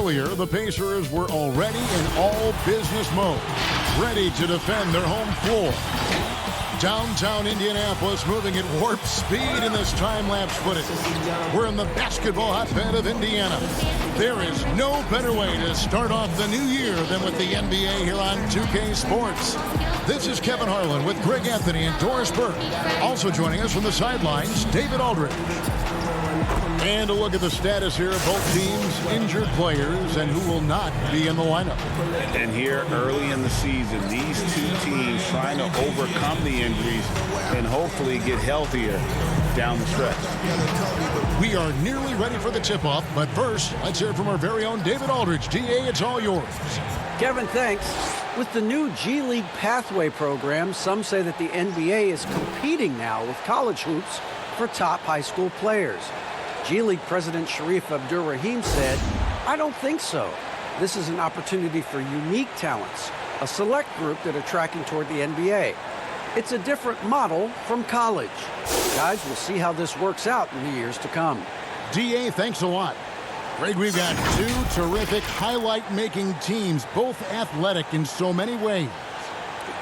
earlier, the Pacers were already in all-business mode, ready to defend their home floor. Downtown Indianapolis moving at warp speed in this time-lapse footage. We're in the basketball hotbed of Indiana. There is no better way to start off the new year than with the NBA here on 2K Sports. This is Kevin Harlan with Greg Anthony and Doris Burke. Also joining us from the sidelines, David Aldridge. And a look at the status here of both teams' injured players and who will not be in the lineup. And here early in the season, these two teams trying to overcome the injuries and hopefully get healthier down the stretch. We are nearly ready for the tip-off, but first, let's hear from our very own David Aldridge. DA, it's all yours. Kevin, thanks. With the new G League Pathway program, some say that the NBA is competing now with college hoops for top high school players. G League President Sharif Abdur-Rahim said, "I don't think so. This is an opportunity for unique talents, a select group that are tracking toward the NBA. It's a different model from college. Guys, we'll see how this works out in the years to come." DA, thanks a lot. Greg, we've got two terrific highlight-making teams, both athletic in so many ways.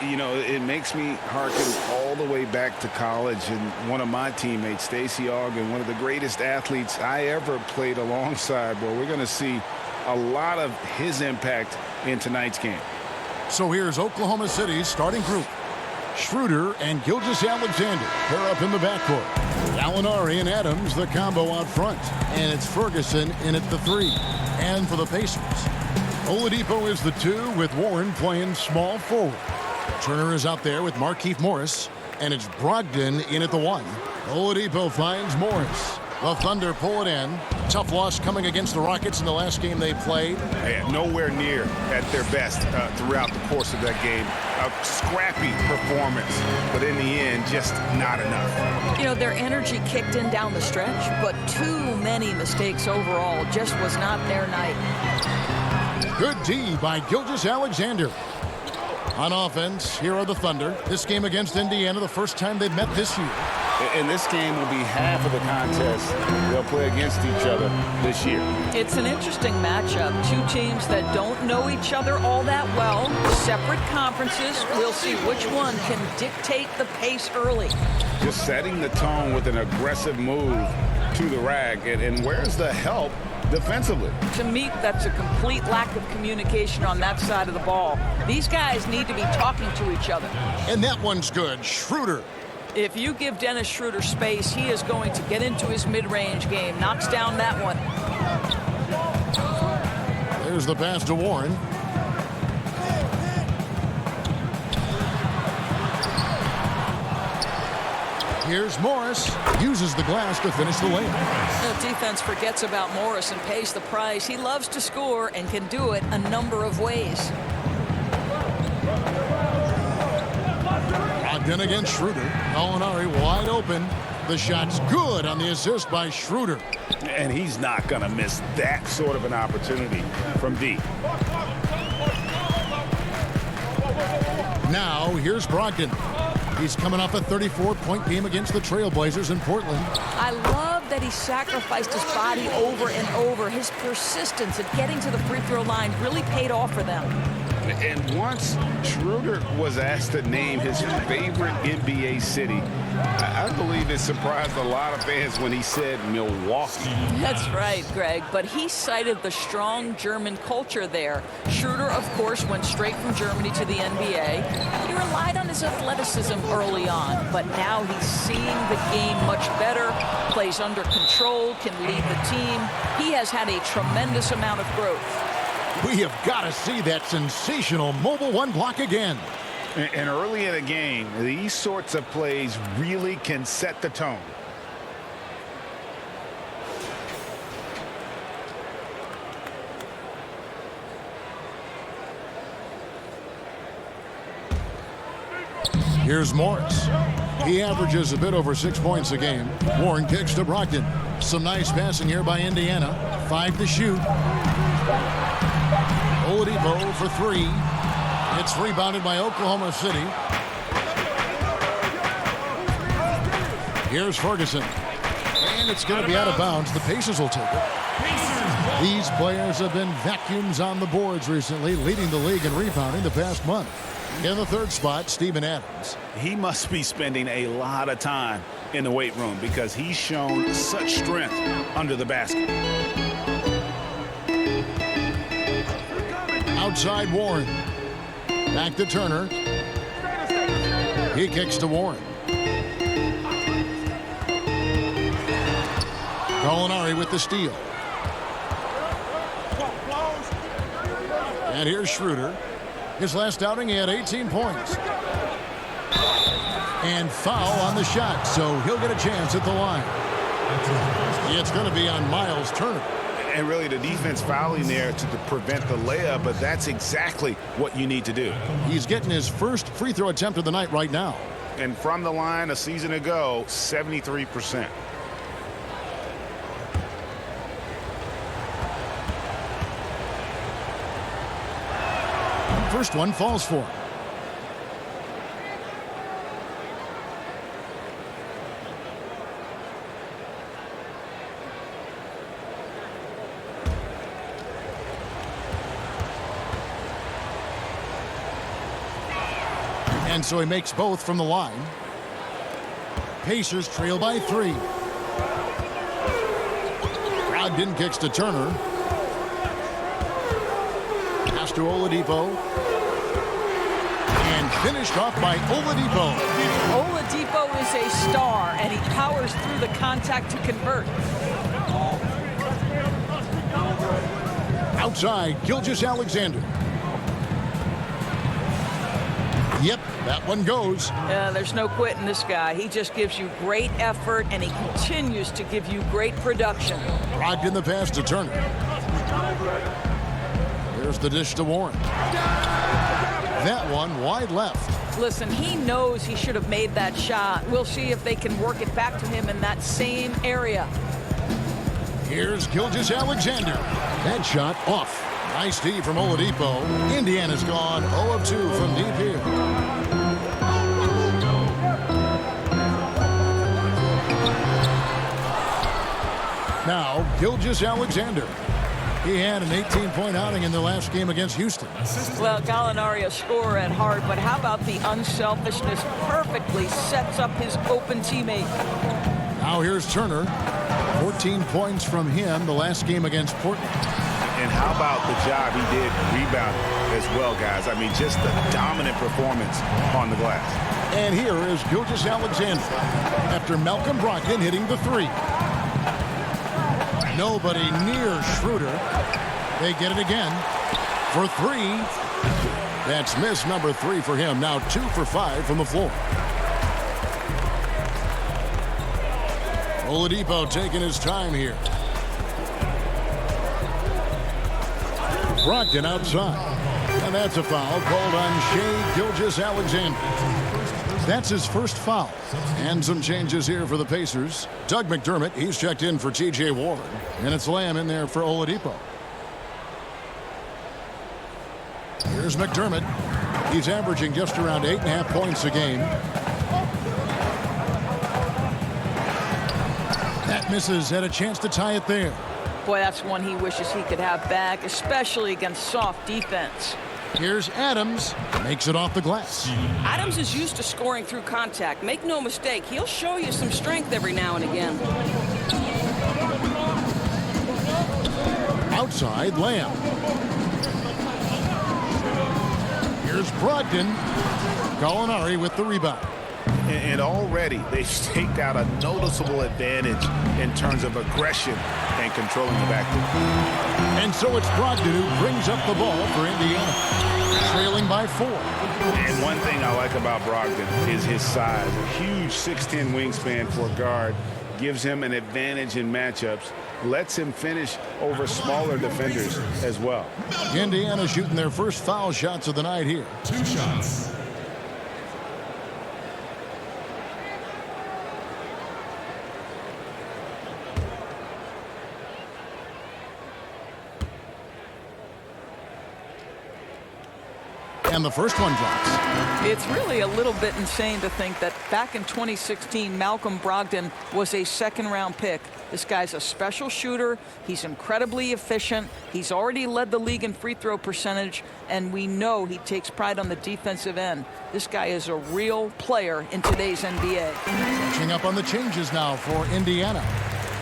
You know, it makes me hearken all the way back to college, and one of my teammates, Stacey Ogden, one of the greatest athletes I ever played alongside. Well, we're going to see a lot of his impact in tonight's game. So here's Oklahoma City's starting group. Schroeder and Gilgeous-Alexander pair up in the backcourt. Gallinari and Adams, the combo out front. And it's Ferguson in at the 3. And for the Pacers, Oladipo is the 2 with Warren playing small forward. Turner is out there with Markieff Morris, and it's Brogdon in at the 1. Oladipo finds Morris. The Thunder pull it in. Tough loss coming against the Rockets in the last game they played. Yeah, nowhere near at their best throughout the course of that game. A scrappy performance, but in the end, just not enough. You know, their energy kicked in down the stretch, but too many mistakes overall. Just was not their night. Good D by Gilgeous-Alexander. On offense, here are the Thunder. This game against Indiana, the first time they've met this year. And this game will be half of the contest they'll play against each other this year. It's an interesting matchup. Two teams that don't know each other all that well. Separate conferences. We'll see which one can dictate the pace early. Just setting the tone with an aggressive move to the rack. And where's the help defensively? To me, that's a complete lack of communication on that side of the ball. These guys need to be talking to each other. And that one's good. Schroeder. If you give Dennis Schroeder space, he is going to get into his mid-range game. Knocks down that one. There's the pass to Warren. Here's Morris. Uses the glass to finish the layup. The defense forgets about Morris and pays the price. He loves to score and can do it a number of ways. Then against Schroeder. Gallinari wide open. The shot's good on the assist by Schroeder. And he's not going to miss that sort of an opportunity from D. Now, here's Brogdon. He's coming off a 34-point game against the Trailblazers in Portland. I love that he sacrificed his body over and over. His persistence at getting to the free throw line really paid off for them. And once Schroeder was asked to name his favorite NBA city, I believe it surprised a lot of fans when he said Milwaukee. That's right, Greg. But he cited the strong German culture there. Schroeder, of course, went straight from Germany to the NBA. He relied on his athleticism early on, but now he's seeing the game much better, plays under control, can lead the team. He has had a tremendous amount of growth. We have got to see that sensational mobile one block again. And early in a game, these sorts of plays really can set the tone. Here's Morris. He averages a bit over 6 points a game. Warren kicks to Brogdon. Some nice passing here by Indiana. 5 to shoot. Oladipo for 3. It's rebounded by Oklahoma City. Here's Ferguson. And it's going to be out of bounds. The Pacers will take it. These players have been vacuums on the boards recently, leading the league in rebounding the past month. In the third spot, Steven Adams. He must be spending a lot of time in the weight room because he's shown such strength under the basket. Outside Warren. Back to Turner. He kicks to Warren. Gallinari with the steal. And here's Schroeder. His last outing, he had 18 points. And foul on the shot, so he'll get a chance at the line. It's going to be on Miles Turner. And really the defense fouling there to prevent the layup, but that's exactly what you need to do. He's getting his first free throw attempt of the night right now. And from the line a season ago, 73%. First one falls for him. And so he makes both from the line. Pacers trail by 3. Brogdon kicks to Turner. Pass to Oladipo. And finished off by Oladipo. Oladipo is a star, and he powers through the contact to convert. Outside, Gilgeous-Alexander. Yep, that one goes. There's no quitting this guy. He just gives you great effort, and he continues to give you great production. Brogdon the pass to Turner. Here's the dish to Warren. That one wide left. Listen, he knows he should have made that shot. We'll see if they can work it back to him in that same area. Here's Gilgeous-Alexander. That shot off. Nice D from Oladipo. Indiana's gone 0 of 2 from deep here. Now, Gilgeous-Alexander. He had an 18-point outing in the last game against Houston. Well, Gallinari, a scorer at heart, but how about the unselfishness? Perfectly sets up his open teammate. Now here's Turner. 14 points from him the last game against Portland. And how about the job he did rebounding as well, guys? I mean, just the dominant performance on the glass. And here is Gilgeous-Alexander after Malcolm Brogdon hitting the 3. Nobody near Schroeder. They get it again for 3. That's miss number 3 for him. Now 2 for 5 from the floor. Oladipo taking his time here. Brogdon outside. And that's a foul called on Shai Gilgeous-Alexander. That's his first foul. And some changes here for the Pacers. Doug McDermott, he's checked in for T.J. Warren. And it's Lamb in there for Oladipo. Here's McDermott. He's averaging just around 8.5 points a game. That misses. Had a chance to tie it there. Boy, that's one he wishes he could have back, especially against soft defense. Here's Adams. Makes it off the glass. Adams is used to scoring through contact. Make no mistake, he'll show you some strength every now and again. Outside, Lamb. Here's Brogdon. Gallinari with the rebound. And already they've staked out a noticeable advantage in terms of aggression and controlling the backcourt. And so it's Brogdon who brings up the ball for Indiana, trailing by 4. And one thing I like about Brogdon is his size. A huge 6'10" wingspan for a guard gives him an advantage in matchups, lets him finish over smaller defenders as well. Indiana shooting their first foul shots of the night here. 2 shots. And the first one drops. It's really a little bit insane to think that back in 2016, Malcolm Brogdon was a second-round pick. This guy's a special shooter. He's incredibly efficient. He's already led the league in free throw percentage, and we know he takes pride on the defensive end. This guy is a real player in today's NBA. Catching up on the changes now for Indiana.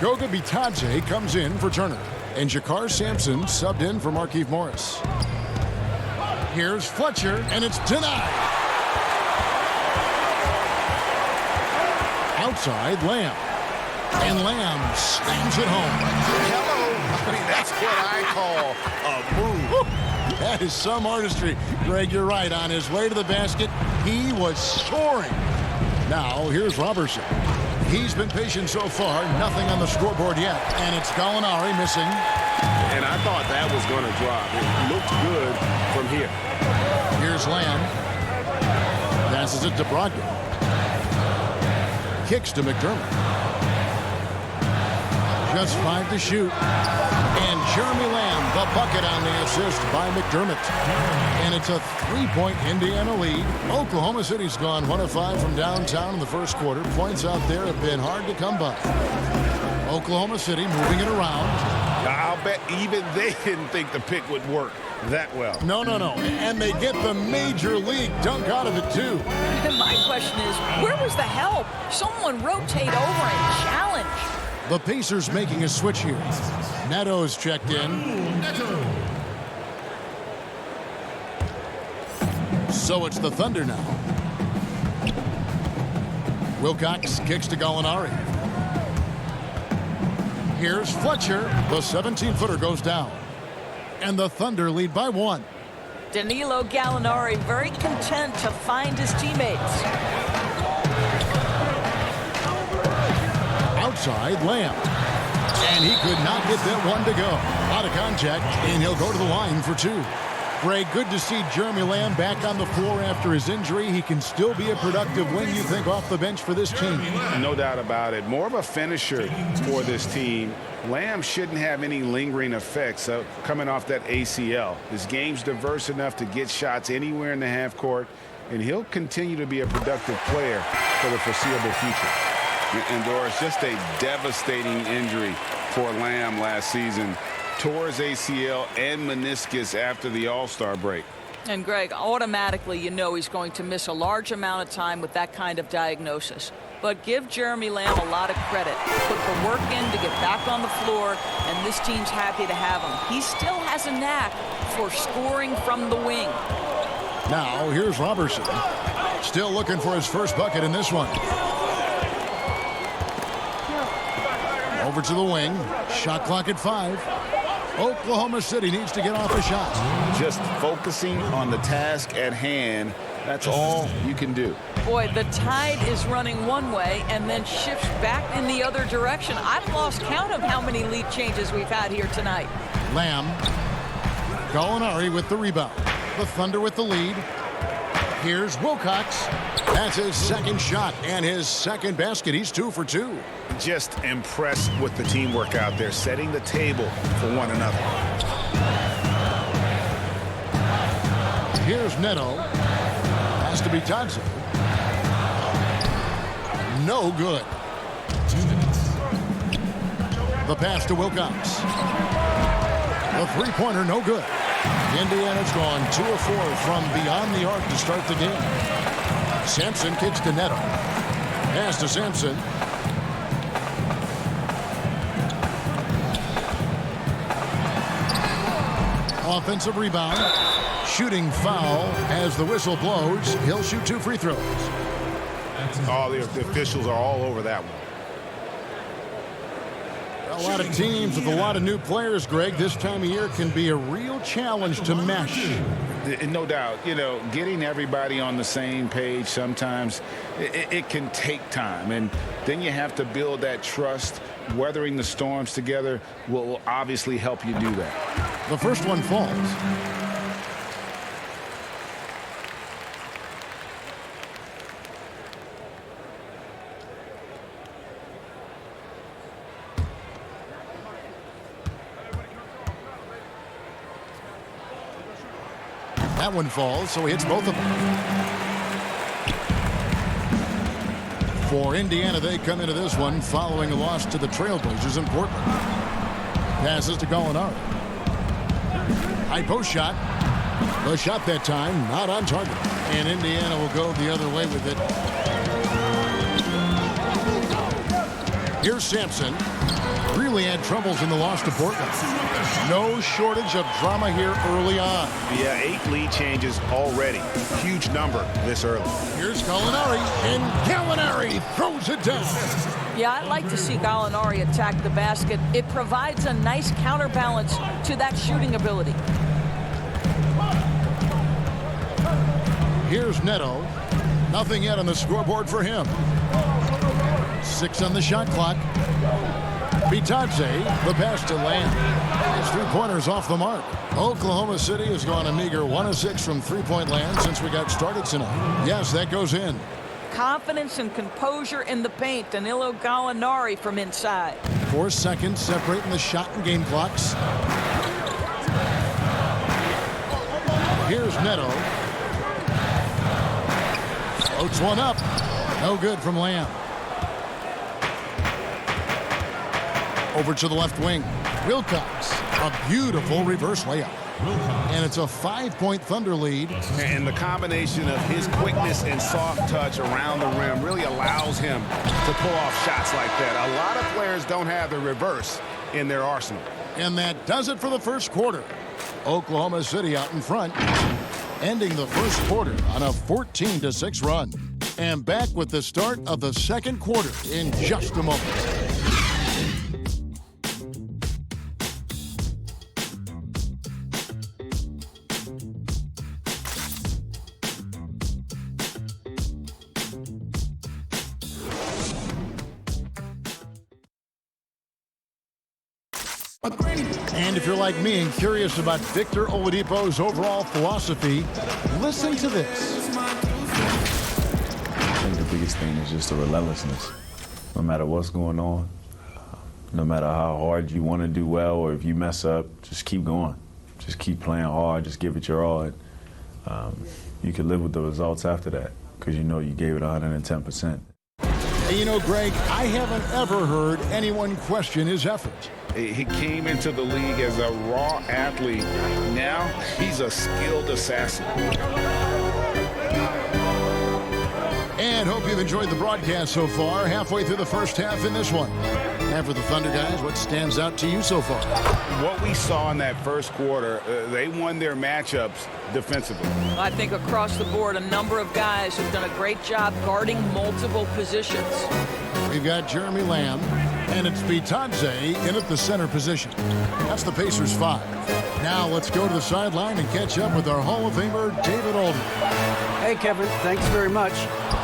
Goga Bitadze comes in for Turner. And Jakar Sampson subbed in for Markieff Morris. Here's Fletcher, and it's denied. Outside, Lamb. And Lamb slams it home. Hello. I mean, that's what I call a move. That is some artistry. Greg, you're right. On his way to the basket, he was soaring. Now, here's Robertson. He's been patient so far. Nothing on the scoreboard yet. And it's Gallinari missing. And I thought that was going to drop. It looked good from here. Here's Lamb. Passes it to Brogdon. Kicks to McDermott. Just 5 to shoot. And Jeremy Lamb, the bucket on the assist by McDermott. And it's a 3-point Indiana lead. Oklahoma City's gone 1 of 5 from downtown in the first quarter. Points out there have been hard to come by. Oklahoma City moving it around. I'll bet even they didn't think the pick would work that well. No. And they get the major league dunk out of it, too. And my question is, where was the help? Someone rotate over and challenge. The Pacers making a switch here. Neto's checked in. So it's the Thunder now. Wilcox kicks to Gallinari. Here's Fletcher. The 17-footer goes down. And the Thunder lead by 1. Danilo Gallinari very content to find his teammates. Outside, Lamb. And he could not get that one to go. Out of contact, and he'll go to the line for 2. Greg, good to see Jeremy Lamb back on the floor after his injury. He can still be a productive wing, you think, off the bench for this team. No doubt about it. More of a finisher for this team. Lamb shouldn't have any lingering effects coming off that ACL. His game's diverse enough to get shots anywhere in the half court, and he'll continue to be a productive player for the foreseeable future. And Doris, just a devastating injury for Lamb last season. Tore his ACL and meniscus after the All-Star break. And Greg, automatically you know he's going to miss a large amount of time with that kind of diagnosis. But give Jeremy Lamb a lot of credit. Put the work in to get back on the floor, and this team's happy to have him. He still has a knack for scoring from the wing. Now, here's Robertson. Still looking for his first bucket in this one. Over to the wing. Shot clock at 5. Oklahoma City needs to get off a shot. Just focusing on the task at hand. That's all you can do. Boy, the tide is running one way and then shifts back in the other direction. I've lost count of how many lead changes we've had here tonight. Lamb. Gallinari with the rebound. The Thunder with the lead. Here's Wilcox. That's his second shot and his second basket. He's 2 for 2. Just impressed with the teamwork out there, setting the table for one another. Here's Neto. Has to be Bitadze. No good. 2 minutes. The pass to Wilcox. The three-pointer, no good. Indiana's gone 2 of 4 from beyond the arc to start the game. Sampson kicks to Neto. Pass to Sampson. Offensive rebound. Shooting foul as the whistle blows. He'll shoot 2 free throws. All the officials are all over that one. A lot of teams with a lot of new players, Greg, this time of year can be a real challenge to mesh. No doubt, you know, getting everybody on the same page sometimes it can take time, and then you have to build that trust. Weathering the storms together will obviously help you do that. The first one falls. That one falls, so he hits both of them. For Indiana, they come into this one following a loss to the Trailblazers in Portland. Passes to Gallinari. High post shot. The shot that time not on target. And Indiana will go the other way with it. Here's Sampson. Really had troubles in the loss to Portland. No shortage of drama here early on. Yeah, 8 lead changes already. Huge number this early. Here's Gallinari, and Gallinari throws it down. Yeah, I'd like to see Gallinari attack the basket. It provides a nice counterbalance to that shooting ability. Here's Neto. Nothing yet on the scoreboard for him. 6 on the shot clock. Bitadze, the pass to Lamb. His 3-pointers off the mark. Oklahoma City has gone a meager 1 of 6 from 3-point land since we got started tonight. Yes, that goes in. Confidence and composure in the paint. Danilo Gallinari from inside. 4 seconds separating the shot and game clocks. Here's Neto. Floats one up. No good from Lamb. Over to the left wing. Wilcox. A beautiful reverse layup. And it's a 5-point Thunder lead. And the combination of his quickness and soft touch around the rim really allows him to pull off shots like that. A lot of players don't have the reverse in their arsenal. And that does it for the first quarter. Oklahoma City out in front, ending the first quarter on a 14-6 run. And back with the start of the second quarter in just a moment. And if you're like me and curious about Victor Oladipo's overall philosophy, listen to this. I think the biggest thing is just the relentlessness. No matter what's going on, no matter how hard you want to do well or if you mess up, just keep going. Just keep playing hard. Just give it your all. And, you can live with the results after that because you know you gave it 110%. And you know, Greg, I haven't ever heard anyone question his effort. He came into the league as a raw athlete. Now he's a skilled assassin. And hope you've enjoyed the broadcast so far. Halfway through the first half in this one. And for the Thunder guys, what stands out to you so far? What we saw in that first quarter, they won their matchups defensively. I think across the board, a number of guys have done a great job guarding multiple positions. We've got Jeremy Lamb, and it's Bitadze in at the center position. That's the Pacers 5. Now let's go to the sideline and catch up with our Hall of Famer, David Aldridge. Hey, Kevin, thanks very much.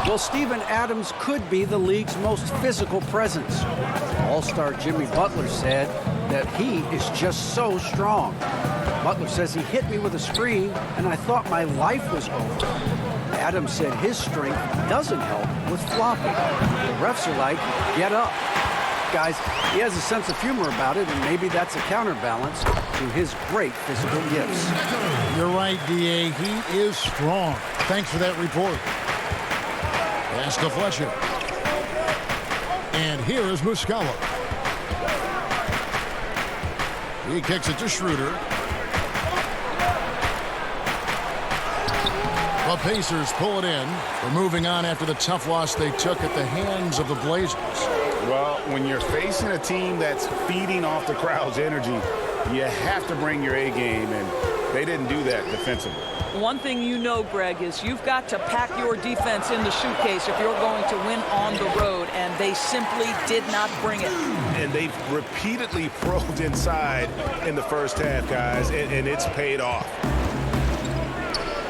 Well, Steven Adams could be the league's most physical presence. All-star Jimmy Butler said that he is just so strong. Butler says he hit me with a screen, and I thought my life was over. Adams said his strength doesn't help with flopping. The refs are like, get up. Guys, he has a sense of humor about it, and maybe that's a counterbalance to his great physical gifts. You're right, D.A. He is strong. Thanks for that report. Pass to Fletcher. And here is Muscala. He kicks it to Schroeder. The Pacers pull it in. They're moving on after the tough loss they took at the hands of the Blazers. Well, when you're facing a team that's feeding off the crowd's energy, you have to bring your A game, and they didn't do that defensively. One thing you know, Greg, is you've got to pack your defense in the suitcase if you're going to win on the road, and they simply did not bring it. And they've repeatedly probed inside in the first half, guys, and it's paid off.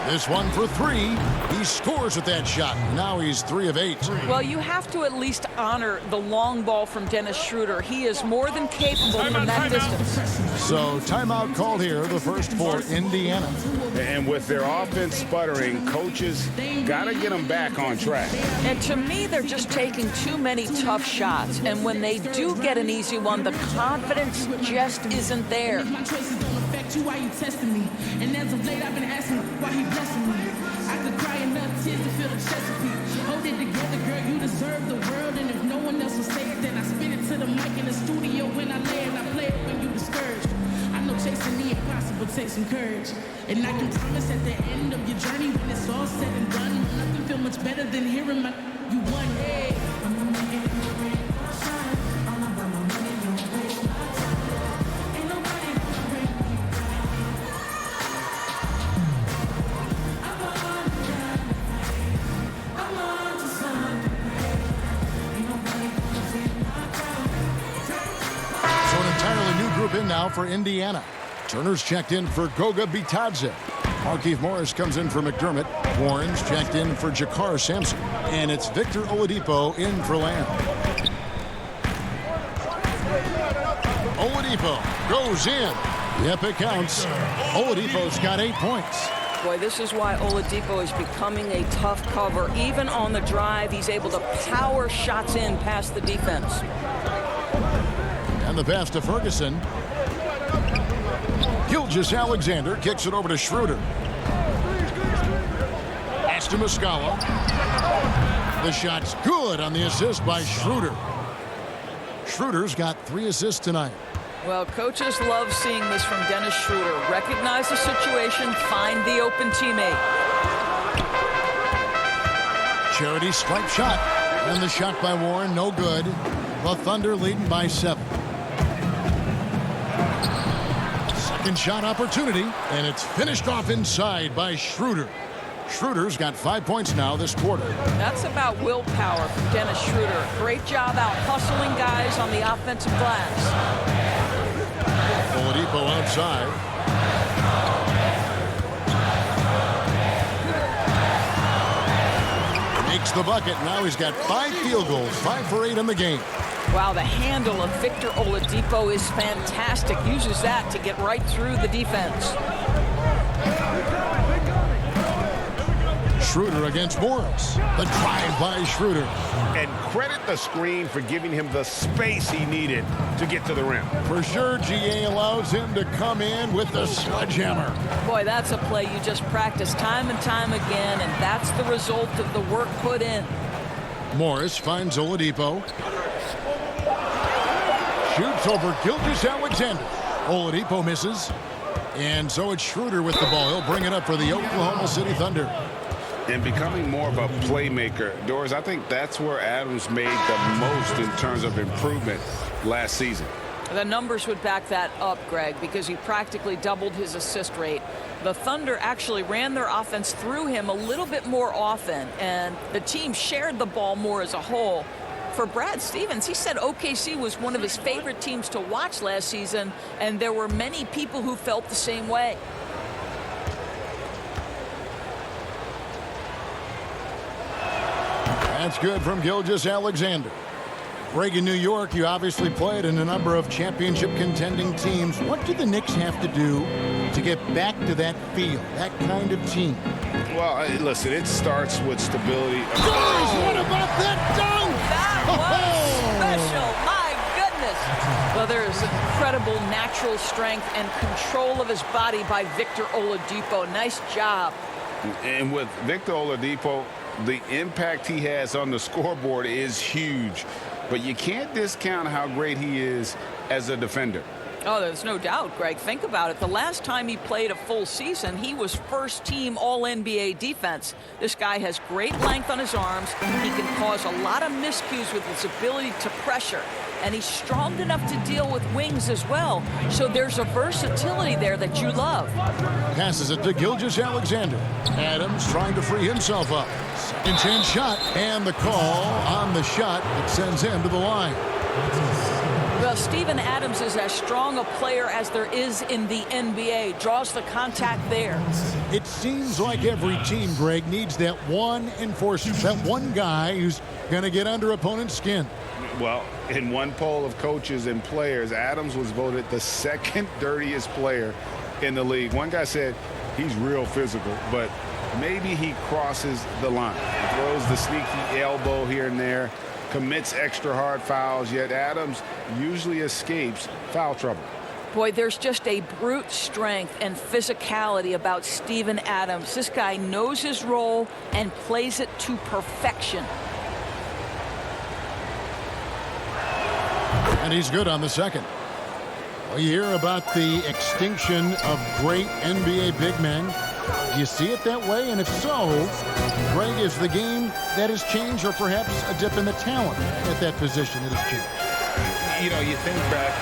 This one for 3. He scores with that shot. Now he's 3 of 8. Well, you have to at least honor the long ball from Dennis Schroeder. He is more than capable from that distance. So timeout called here, the first for Indiana. And with their offense sputtering, coaches got to get them back on track. And to me, they're just taking too many tough shots. And when they do get an easy one, the confidence just isn't there. respect you while you testing me. And as of late, I've been asking why he blessing me. I could cry enough tears to feel the Chesapeake. Hold it together, girl, you deserve the world. And if no one else will say it, then I spit it to the mic in the studio. When I lay and I play it when you discouraged. I know chasing the impossible takes some courage. And I can promise at the end of your journey, when it's all said and done, nothing feel much better than hearing my you won. Hey, I'm gonna make it rain or shine. All about my money, don't waste my time. Ain't nobody gonna bring me down. I'm on the grind. I'm on to something great. Ain't nobody gonna take my crown. So an entirely new group in now for Indiana. Turner's checked in for Goga Bitadze. Markieff Morris comes in for McDermott. Warren's checked in for Jakar Sampson. And it's Victor Oladipo in for Lamb. Oladipo goes in. Yep, it counts. Oladipo's got 8 points. Boy, this is why Oladipo is becoming a tough cover. Even on the drive, he's able to power shots in past the defense. And the pass to Ferguson. Gilgeous-Alexander kicks it over to Schroeder. Pass to Muscala. The shot's good on the assist by Schroeder. Schroeder's got 3 assists tonight. Well, coaches love seeing this from Dennis Schroeder. Recognize the situation, find the open teammate. Charity stripe shot. And the shot by Warren, no good. The Thunder leading by 7. Second shot opportunity, and it's finished off inside by Schroeder. Schroeder's got 5 points now this quarter. That's about willpower from Dennis Schroeder. Great job out hustling guys on the offensive glass. Oladipo outside. Makes the bucket. Now he's got 5 field goals, 5 for 8 in the game. Wow, the handle of Victor Oladipo is fantastic. Uses that to get right through the defense. Schroeder against Morris. The drive by Schroeder. And credit the screen for giving him the space he needed to get to the rim. For sure, GA allows him to come in with the sledgehammer. Boy, that's a play you just practice time and time again, and that's the result of the work put in. Morris finds Oladipo. Shoots over Gilgeous-Alexander. Oladipo misses. And so it's Schroeder with the ball. He'll bring it up for the Oklahoma City Thunder. And becoming more of a playmaker. Doris, I think that's where Adams made the most in terms of improvement last season. The numbers would back that up, Greg, because he practically doubled his assist rate. The Thunder actually ran their offense through him a little bit more often, and the team shared the ball more as a whole. For Brad Stevens, he said OKC was one of his favorite teams to watch last season, and there were many people who felt the same way. That's good from Gilgeous-Alexander. Greg, in New York, you obviously played in a number of championship contending teams. What do the Knicks have to do to get back to that feel, that kind of team? Well, listen, it starts with stability. What about that dunk? That was special. My goodness. Well, there is incredible natural strength and control of his body by Victor Oladipo. Nice job. And with Victor Oladipo, the impact he has on the scoreboard is huge. But you can't discount how great he is as a defender. Oh, there's no doubt, Greg. Think about it. The last time he played a full season, he was first-team All-NBA defense. This guy has great length on his arms. He can cause a lot of miscues with his ability to pressure. And he's strong enough to deal with wings as well. So there's a versatility there that you love. Passes it to Gilgeous-Alexander. Adams trying to free himself up. Second chance shot. And the call on the shot that sends him to the line. Well, Steven Adams is as strong a player as there is in the NBA. Draws the contact there. It seems like every team, Greg, needs that one enforcer, that one guy who's going to get under opponent's skin. Well, in one poll of coaches and players, Adams was voted the second dirtiest player in the league. One guy said he's real physical, but maybe he crosses the line. Throws the sneaky elbow here and there, commits extra hard fouls, yet Adams usually escapes foul trouble. Boy, there's just a brute strength and physicality about Steven Adams. This guy knows his role and plays it to perfection. And he's good on the second. We hear about the extinction of great NBA big men. Do you see it that way? And if so, Greg, is the game that has changed, or perhaps a dip in the talent at that position that has changed? You know, you think back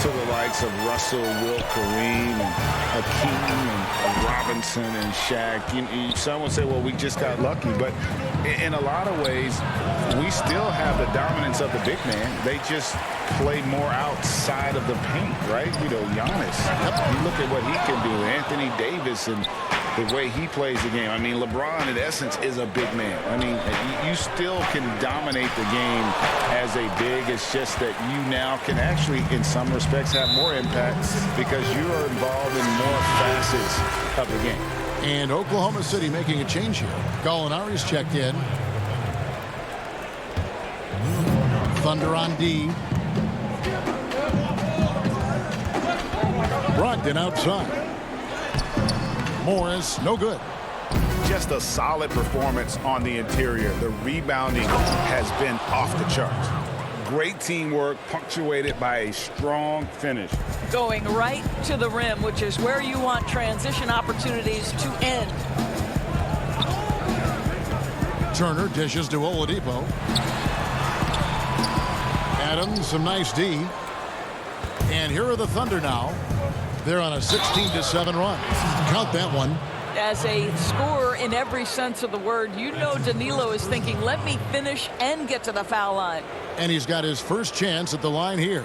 to the likes of Russell, Will, Kareem, and Hakeem, and Robinson, and Shaq. Some would say, well, we just got lucky. But in a lot of ways, we still have the dominance of the big man. They just play more outside of the paint, right? You know, Giannis. You look at what he can do. Anthony Davis and the way he plays the game. I mean, LeBron, in essence, is a big man. I mean, you still can dominate the game as a big. It's just that you now can actually, in some respects, have more impact because you are involved in more facets of the game. And Oklahoma City making a change here. Gallinari's checked in. Thunder on D. Brogdon outside. Morris, no good. Just a solid performance on the interior. The rebounding has been off the charts. Great teamwork punctuated by a strong finish. Going right to the rim, which is where you want transition opportunities to end. Turner dishes to Oladipo. Adams, some nice D. And here are the Thunder now. They're on a 16-7 run. Count that one. As a scorer in every sense of the word, you know Danilo is thinking, let me finish and get to the foul line. And he's got his first chance at the line here.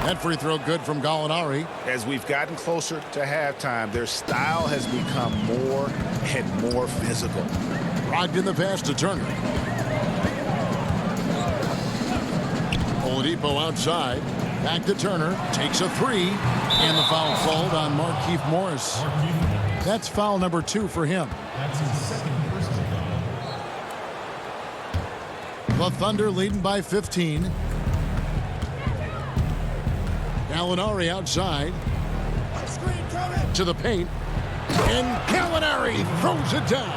That free throw good from Gallinari. As we've gotten closer to halftime, their style has become more and more physical. Brogdon the pass to Turner. Oladipo outside. Back to Turner. Takes a three. And the foul called on Markieff Morris. That's foul number 2 for him. That's his second personal foul. The Thunder leading by 15. Gallinari outside. To the paint. And Gallinari throws it down.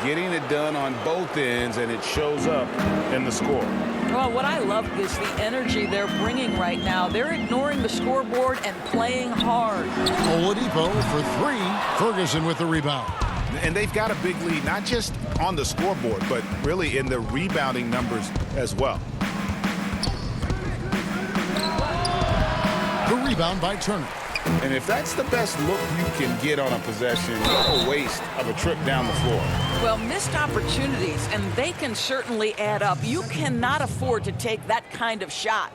Getting it done on both ends, and it shows up in the score. Well, what I love is the energy they're bringing right now. They're ignoring the scoreboard and playing hard. Oladipo for 3. Ferguson with the rebound. And they've got a big lead, not just on the scoreboard, but really in the rebounding numbers as well. The rebound by Turner. And if that's the best look you can get on a possession, you're a waste of a trip down the floor. Well, missed opportunities, and they can certainly add up. You cannot afford to take that kind of shot.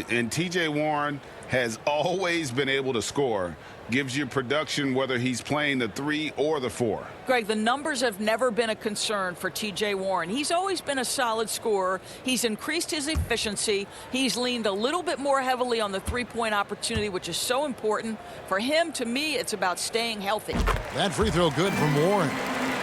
And T.J. Warren has always been able to score. Gives you production whether he's playing the 3 or the 4. Greg, the numbers have never been a concern for T.J. Warren. He's always been a solid scorer. He's increased his efficiency. He's leaned a little bit more heavily on the three-point opportunity, which is so important. For him, to me, it's about staying healthy. That free throw good from Warren.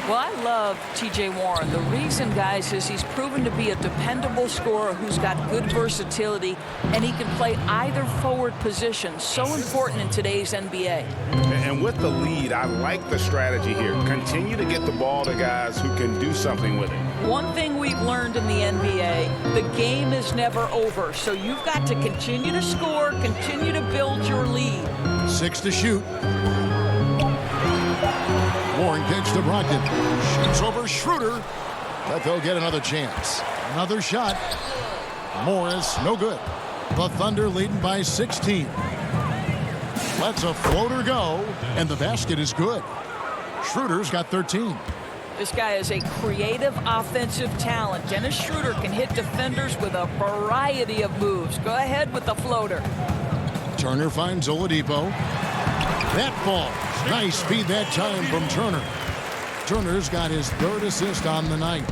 Well, I love T.J. Warren. The reason, guys, is he's proven to be a dependable scorer who's got good versatility, and he can play either forward position. So important in today's NBA. And with the lead, I like the strategy here. Continue to get the ball to guys who can do something with it. One thing we've learned in the NBA, the game is never over. So you've got to continue to score, continue to build your lead. 6 to shoot. Warren kicks to Brogdon. Shoots over Schroeder. But they'll get another chance. Another shot. Morris, no good. The Thunder leading by 16. Lets a floater go, and the basket is good. Schroeder's got 13. This guy is a creative offensive talent. Dennis Schroeder can hit defenders with a variety of moves. Go ahead with the floater. Turner finds Oladipo. That falls. Nice speed that time from Turner. Turner's got his 3rd assist on the night.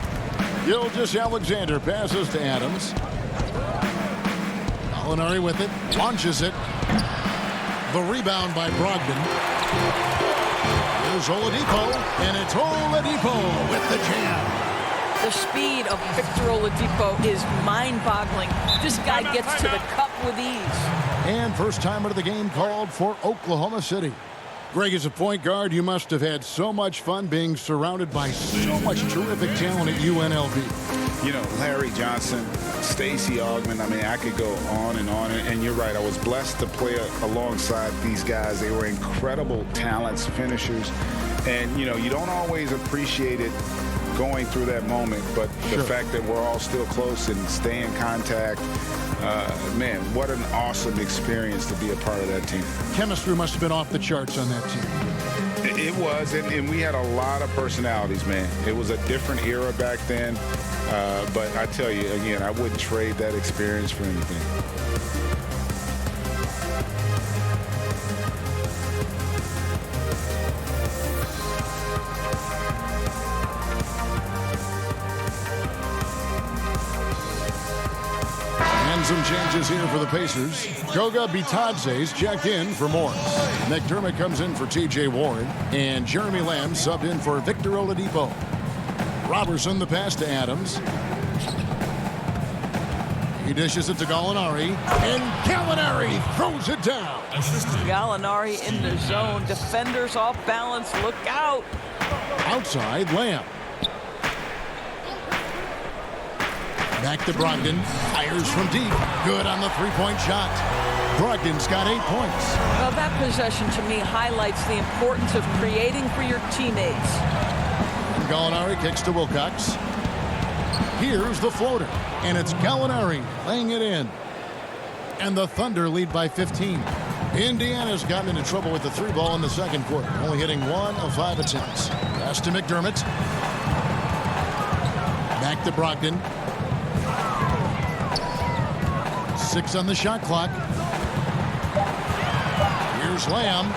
Gilgeous-Alexander passes to Adams. Gallinari with it, launches it. The rebound by Brogdon. Here's Oladipo, and it's Oladipo with the jam. The speed of Victor Oladipo is mind-boggling. This guy gets to the cup with ease. And first timer of the game called for Oklahoma City. Greg, as a point guard, you must have had so much fun being surrounded by so much terrific talent at UNLV. You know, Larry Johnson, Stacey Augmon, I mean, I could go on. And you're right, I was blessed to play alongside these guys. They were incredible talents, finishers. And, you know, you don't always appreciate it going through that moment, but the fact that we're all still close and stay in contact, man, what an awesome experience to be a part of that team. Chemistry must have been off the charts on that team. It was, and we had a lot of personalities, man. It was a different era back then, but I tell you, again, I wouldn't trade that experience for anything. Some changes here for the Pacers. Goga Bitadze's checked in for Morris. McDermott comes in for T.J. Warren. And Jeremy Lamb subbed in for Victor Oladipo. Robertson the pass to Adams. He dishes it to Gallinari. And Gallinari throws it down. Gallinari in the zone. Defenders off balance. Look out. Outside, Lamb. Back to Brogdon. Fires from deep. Good on the three-point shot. Brogdon's got 8 points. Well, that possession to me highlights the importance of creating for your teammates. And Gallinari kicks to Wilcox. Here's the floater. And it's Gallinari laying it in. And the Thunder lead by 15. Indiana's gotten into trouble with the three ball in the second quarter, only hitting 1 of 5 attempts. Pass to McDermott. Back to Brogdon. 6 on the shot clock. Here's Lamb.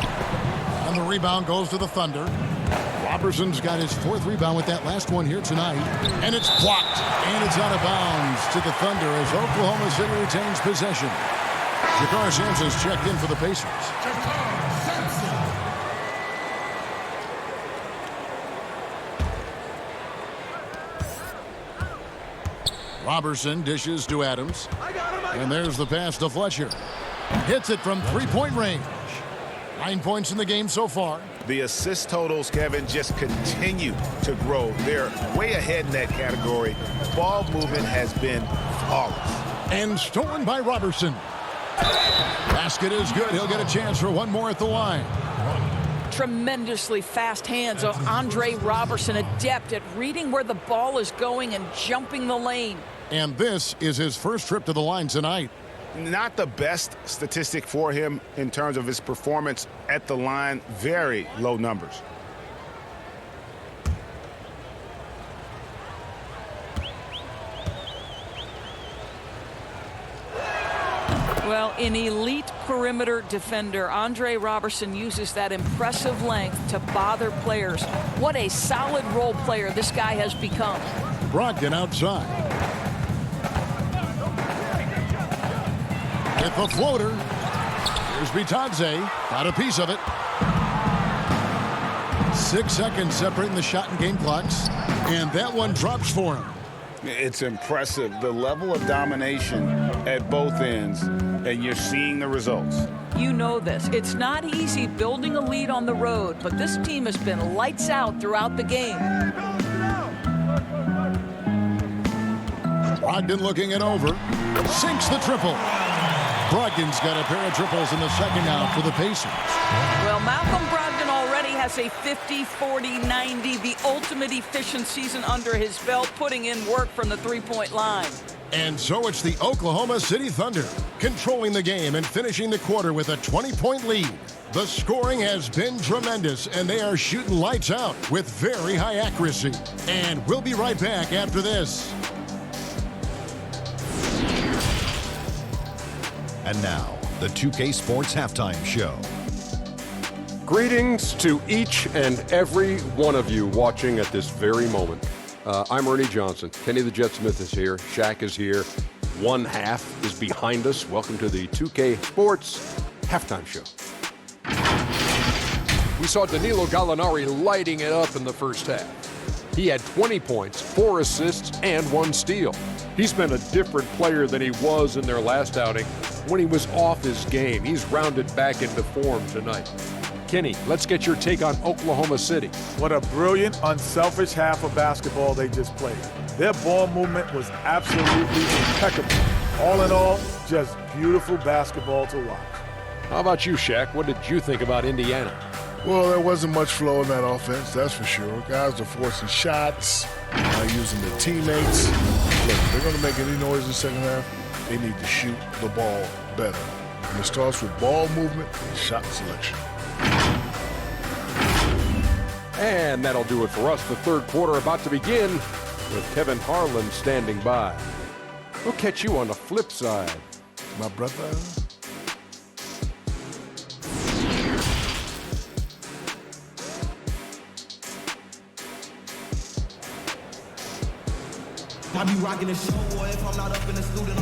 And the rebound goes to the Thunder. Robertson's got his 4th rebound with that last one here tonight. And it's blocked. And it's out of bounds to the Thunder as Oklahoma City retains possession. Jakar Sampson's checked in for the Pacers. Robertson dishes to Adams. And there's the pass to Fletcher. Hits it from three-point range. 9 points in the game so far. The assist totals, Kevin, just continue to grow. They're way ahead in that category. Ball movement has been flawless. And stolen by Robertson. Basket is good. He'll get a chance for one more at the line. Tremendously fast hands of Andre Robertson, adept at reading where the ball is going and jumping the lane. And this is his first trip to the line tonight. Not the best statistic for him in terms of his performance at the line. Very low numbers. Well, an elite perimeter defender, Andre Robertson uses that impressive length to bother players. What a solid role player this guy has become. Brogdon outside. With the floater. Here's Bitadze. Got a piece of it. 6 seconds separating the shot and game clocks. And that one drops for him. It's impressive, the level of domination at both ends, and you're seeing the results. You know this. It's not easy building a lead on the road, but this team has been lights out throughout the game. Brogdon looking it over. Sinks the triple. Brogdon's got a pair of triples in the second half for the Pacers. Well, Malcolm Brogdon already has a 50, 40, 90, the ultimate efficient season under his belt, putting in work from the three-point line. And so it's the Oklahoma City Thunder controlling the game and finishing the quarter with a 20-point lead. The scoring has been tremendous, and they are shooting lights out with very high accuracy. And we'll be right back after this. And now, the 2K Sports Halftime Show. Greetings to each and every one of you watching at this very moment. I'm Ernie Johnson. Kenny the Jet Smith is here. Shaq is here. one half is behind us. Welcome to the 2K Sports Halftime Show. We saw Danilo Gallinari lighting it up in the first half. He had 20 points, 4 assists, and 1 steal. He's been a different player than he was in their last outing when he was off his game. He's rounded back into form tonight. Kenny, let's get your take on Oklahoma City. What a brilliant, unselfish half of basketball they just played. Their ball movement was absolutely impeccable. All in all, just beautiful basketball to watch. How about you, Shaq? What did you think about Indiana? Well, there wasn't much flow in that offense, that's for sure. Guys are forcing shots, using their teammates. Look, if they're going to make any noise in the second half, they need to shoot the ball better. And it starts with ball movement and shot selection. And that'll do it for us. The third quarter about to begin with Kevin Harlan standing by. We'll catch you on the flip side, my brother. I be rocking the show, boy, if I'm not up in the studio.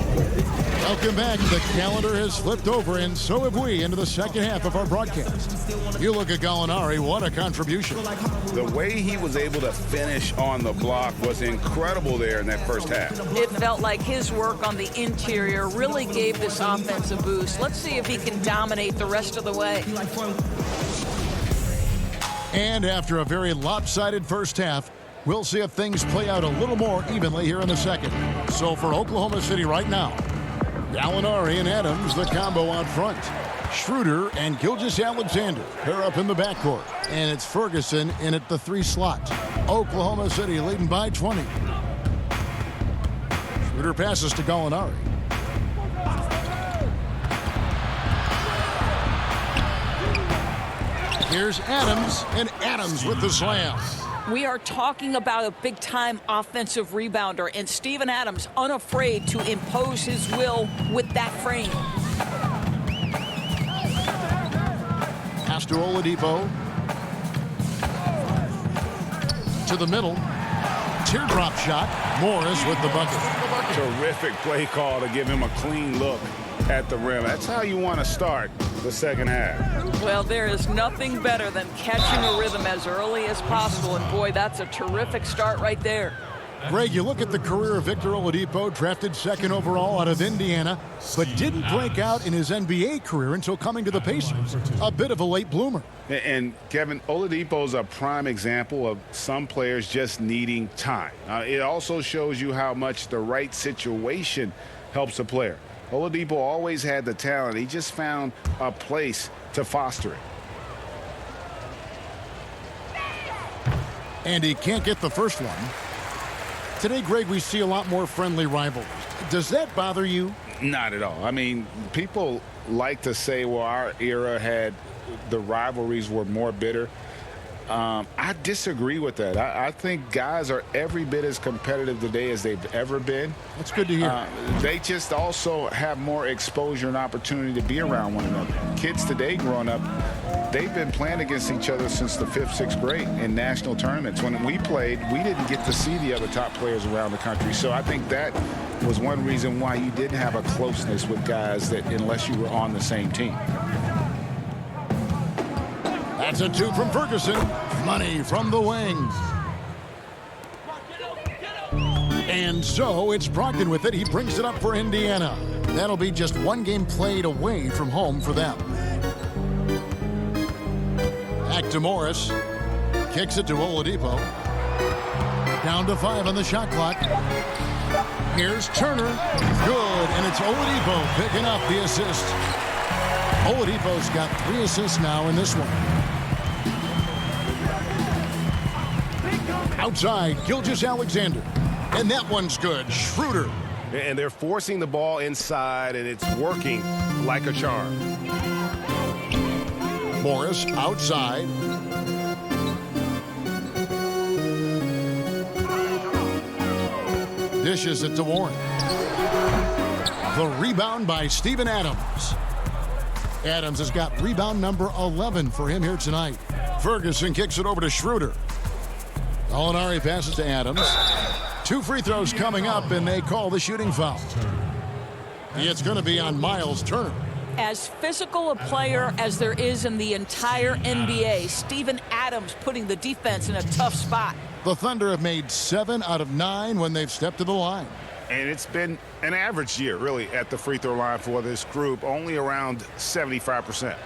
Welcome back. The calendar has flipped over, and so have we, into the second half of our broadcast. You look at Gallinari, what a contribution. The way he was able to finish on the block was incredible there in that first half. It felt like his work on the interior really gave this offense a boost. Let's see if he can dominate the rest of the way. And after a very lopsided first half, we'll see if things play out a little more evenly here in the second. So for Oklahoma City right now, Gallinari and Adams, the combo out front. Schroeder and Gilgeous-Alexander pair up in the backcourt. And it's Ferguson in at the 3 slot. Oklahoma City leading by 20. Schroeder passes to Gallinari. Here's Adams, and Adams with the slam. We are talking about a big-time offensive rebounder, and Steven Adams unafraid to impose his will with that frame. Pass to Oladipo. To the middle. Teardrop shot. Morris with the bucket. Terrific play call to give him a clean look at the rim. That's how you want to start the second half. Well, there is nothing better than catching a rhythm as early as possible, and boy, that's a terrific start right there. Greg, you look at the career of Victor Oladipo, drafted 2nd overall out of Indiana, but didn't break out in his NBA career until coming to the Pacers. A bit of a late bloomer. And Kevin, Oladipo's a prime example of some players just needing time. It also shows you how much the right situation helps a player. Oladipo always had the talent. He just found a place to foster it. And he can't get the first one. Today, Greg, we see a lot more friendly rivalries. Does that bother you? Not at all. I mean, people like to say, well, our era had the rivalries were more bitter. I disagree with that. I think guys are every bit as competitive today as they've ever been. That's good to hear. They just also have more exposure and opportunity to be around one another. Kids today growing up, they've been playing against each other since the 5th, 6th grade in national tournaments. When we played, we didn't get to see the other top players around the country. So I think that was one reason why you didn't have a closeness with guys that unless you were on the same team. That's a 2 from Ferguson. Money from the wings. And so it's Brogdon with it. He brings it up for Indiana. That'll be just 1 game played away from home for them. Back to Morris. Kicks it to Oladipo. Down to 5 on the shot clock. Here's Turner. Good. And it's Oladipo picking up the assist. Oladipo's got 3 assists now in this one. Outside, Gilgeous-Alexander. And that one's good. Schroeder. And they're forcing the ball inside, and it's working like a charm. Morris outside. Dishes it to Warren. The rebound by Steven Adams. Adams has got rebound number 11 for him here tonight. Ferguson kicks it over to Schroeder. Gallinari passes to Adams. 2 free throws coming up, and they call the shooting foul. It's going to be on Miles Turner. As physical a player as there is in the entire NBA, Steven Adams putting the defense in a tough spot. The Thunder have made 7 out of 9 when they've stepped to the line. And it's been an average year, really, at the free throw line for this group, only around 75%.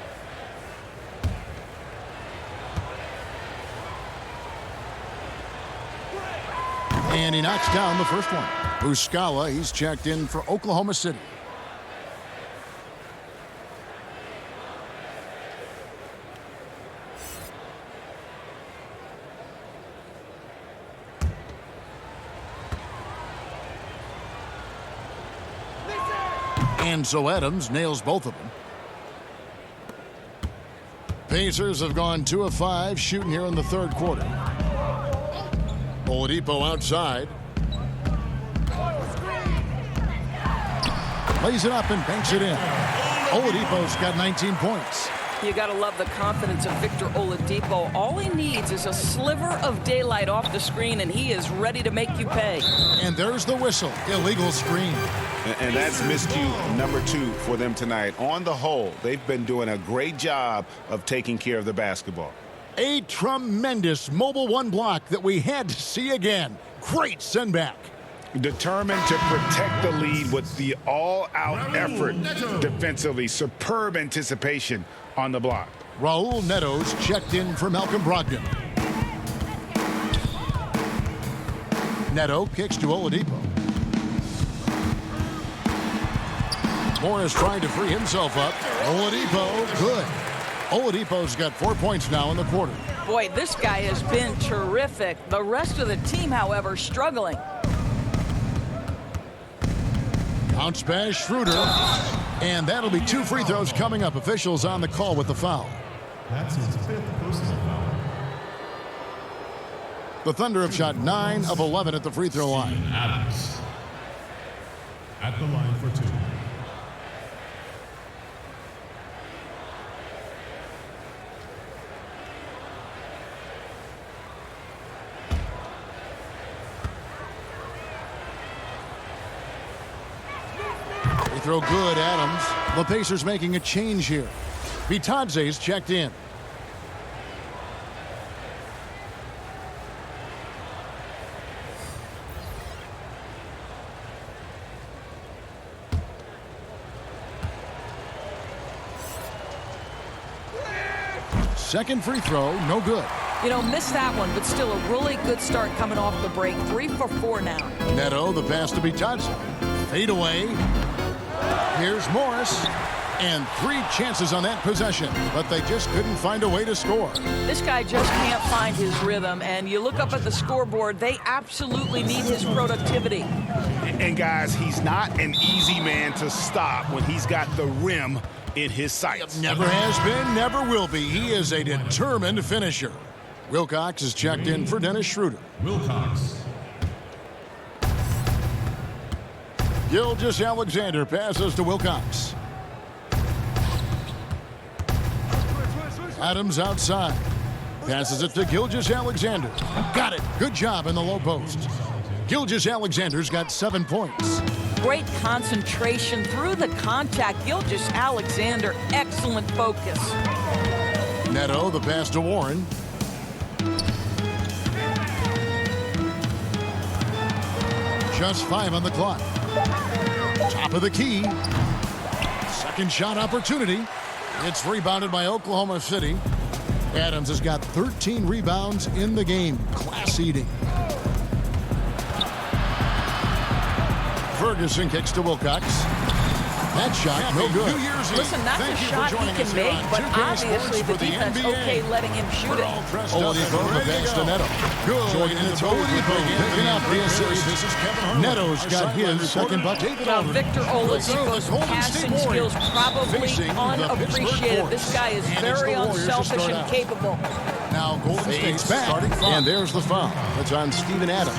And he knocks down the first one. Muscala, he's checked in for Oklahoma City. And so Adams nails both of them. Pacers have gone 2 of 5 shooting here in the third quarter. Oladipo outside. Lays it up and banks it in. Oladipo's got 19 points. You got to love the confidence of Victor Oladipo. All he needs is a sliver of daylight off the screen, and he is ready to make you pay. And there's the whistle. Illegal screen. And that's miscue number 2 for them tonight. On the whole, they've been doing a great job of taking care of the basketball. A tremendous mobile 1 block that we had to see again. Great send back. Determined to protect the lead with the all-out effort defensively. Superb anticipation on the block. Raul Neto's checked in for Malcolm Brogdon. Neto kicks to Oladipo. Morris trying to free himself up. Oladipo, good. Oladipo's got 4 points now in the quarter. Boy, this guy has been terrific. The rest of the team, however, struggling. Bounce pass, Schroeder. And that'll be 2 free throws coming up. Officials on the call with the foul. That's his 5th personal foul. The Thunder have shot 9 of 11 at the free throw line. Adams at the line for 2. Throw good, Adams. The Pacers making a change here. Vitadze's checked in. Second free throw, no good. You know, missed that one, but still a really good start coming off the break. 3 for 4 now. Neto, the pass to Vitadze. Fade away. Here's Morris. And 3 chances on that possession, but they just couldn't find a way to score. This guy just can't find his rhythm, and you look up at the scoreboard, they absolutely need his productivity. And guys, he's not an easy man to stop when he's got the rim in his sights. Never has been, never will be. He is a determined finisher. Wilcox is checked in for Dennis Schroeder. Wilcox. Gilgeous-Alexander passes to Wilcox. Adams outside. Passes it to Gilgeous-Alexander. Got it. Good job in the low post. Gilgeous-Alexander's got 7 points. Great concentration through the contact. Gilgeous-Alexander, excellent focus. Neto, the pass to Warren. Just 5 on the clock. Top of the key. Second shot opportunity. It's rebounded by Oklahoma City. Adams has got 13 rebounds in the game. Class eating. Ferguson kicks to Wilcox. That shot, no good. Listen, that's a shot he can make, but obviously the defense okay letting him shoot it. Oladipo, the pass to Neto. Good, and it's Oladipo picking up the assist. Neto's got his second bucket. Now, Victor Oladipo's passing skills probably unappreciated. This guy is very unselfish and capable. Now Golden State's back, and there's the foul. That's on Steven Adams.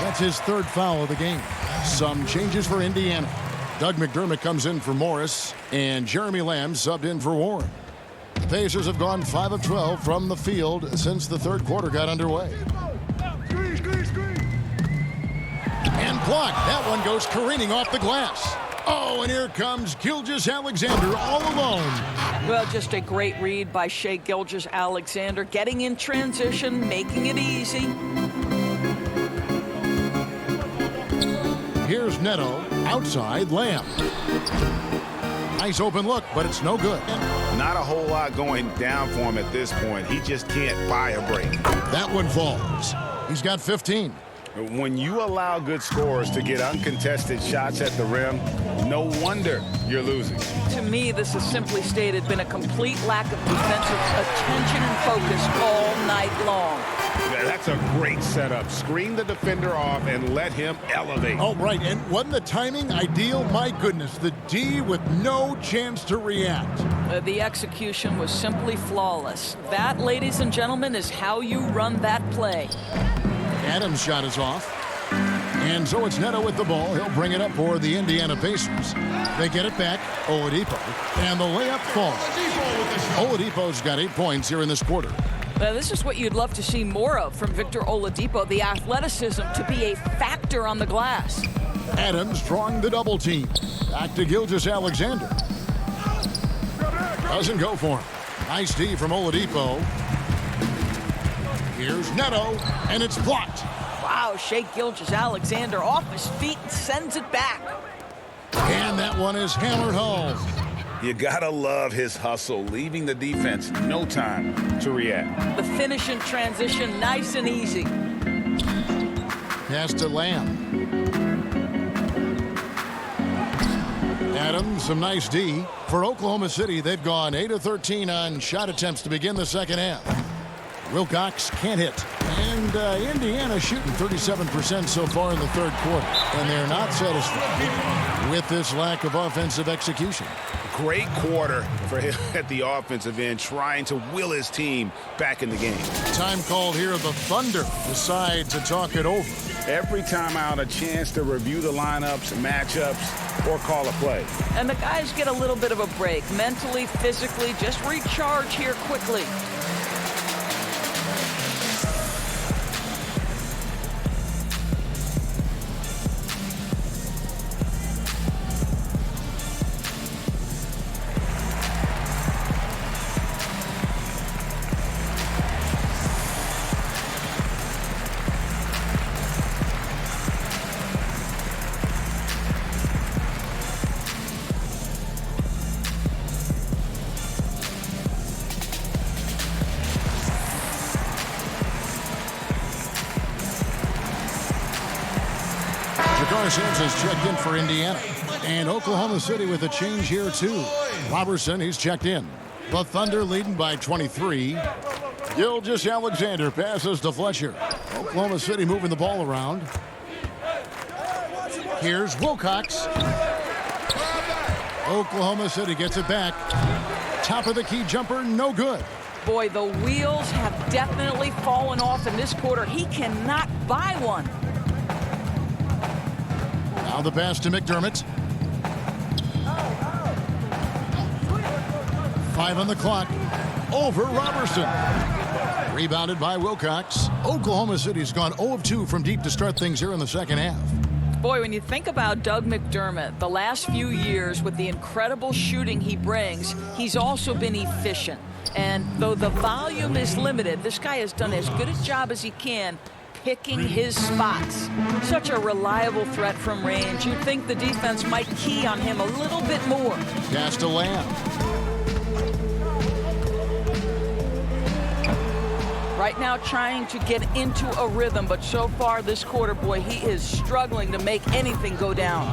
That's his 3rd foul of the game. Some changes for Indiana. Doug McDermott comes in for Morris, and Jeremy Lamb subbed in for Warren. The Pacers have gone 5 of 12 from the field since the third quarter got underway. And blocked. That one goes careening off the glass. Oh, and here comes Gilgeous-Alexander all alone. Well, just a great read by Shai Gilgeous-Alexander, getting in transition, making it easy. Here's Neto, outside, Lamb. Nice open look, but it's no good. Not a whole lot going down for him at this point. He just can't buy a break. That one falls. He's got 15. When you allow good scorers to get uncontested shots at the rim, no wonder you're losing. To me, this has simply stated been a complete lack of defensive attention and focus all night long. Yeah, that's a great setup. Screen the defender off and let him elevate. Oh, right, and wasn't the timing ideal? My goodness, the D with no chance to react. The execution was simply flawless. That, ladies and gentlemen, is how you run that play. Adams' shot is off. And so it's Neto with the ball. He'll bring it up for the Indiana Pacers. They get it back. Oladipo. And the layup falls. Oladipo's got 8 points here in this quarter. This is what you'd love to see more of from Victor Oladipo, the athleticism to be a factor on the glass. Adams drawing the double team. Back to Gilgeous-Alexander. Doesn't go for him. Nice D from Oladipo. Here's Neto, and it's blocked. Wow, Shai Gilgeous-Alexander off his feet and sends it back. And that one is hammered home. You gotta love his hustle, leaving the defense no time to react. The finish in transition, nice and easy. Pass to Lamb. Adams, some nice D. For Oklahoma City, they've gone 8 of 13 on shot attempts to begin the second half. Wilcox can't hit. And Indiana shooting 37% so far in the third quarter. And they're not satisfied with this lack of offensive execution. Great quarter for him at the offensive end, trying to will his team back in the game. Time called here. The Thunder decide to talk it over. Every time out, a chance to review the lineups, matchups, or call a play. And the guys get a little bit of a break. Mentally, physically, just recharge here quickly. Sims has checked in for Indiana. And Oklahoma City with a change here, too. Robertson, he's checked in. The Thunder leading by 23. Gilgeous-Alexander passes to Fletcher. Oklahoma City moving the ball around. Here's Wilcox. Oklahoma City gets it back. Top of the key jumper, no good. Boy, the wheels have definitely fallen off in this quarter. He cannot buy one. Now the pass to McDermott. 5 on the clock. Over Robertson. Rebounded by Wilcox. Oklahoma City's gone 0 of 2 from deep to start things here in the second half. Boy, when you think about Doug McDermott, the last few years with the incredible shooting he brings, he's also been efficient. And though the volume is limited, this guy has done as good a job as he can picking his spots. Such a reliable threat from range. You'd think the defense might key on him a little bit more. Pass to Lamb. Right now trying to get into a rhythm, but so far this quarter, boy, he is struggling to make anything go down.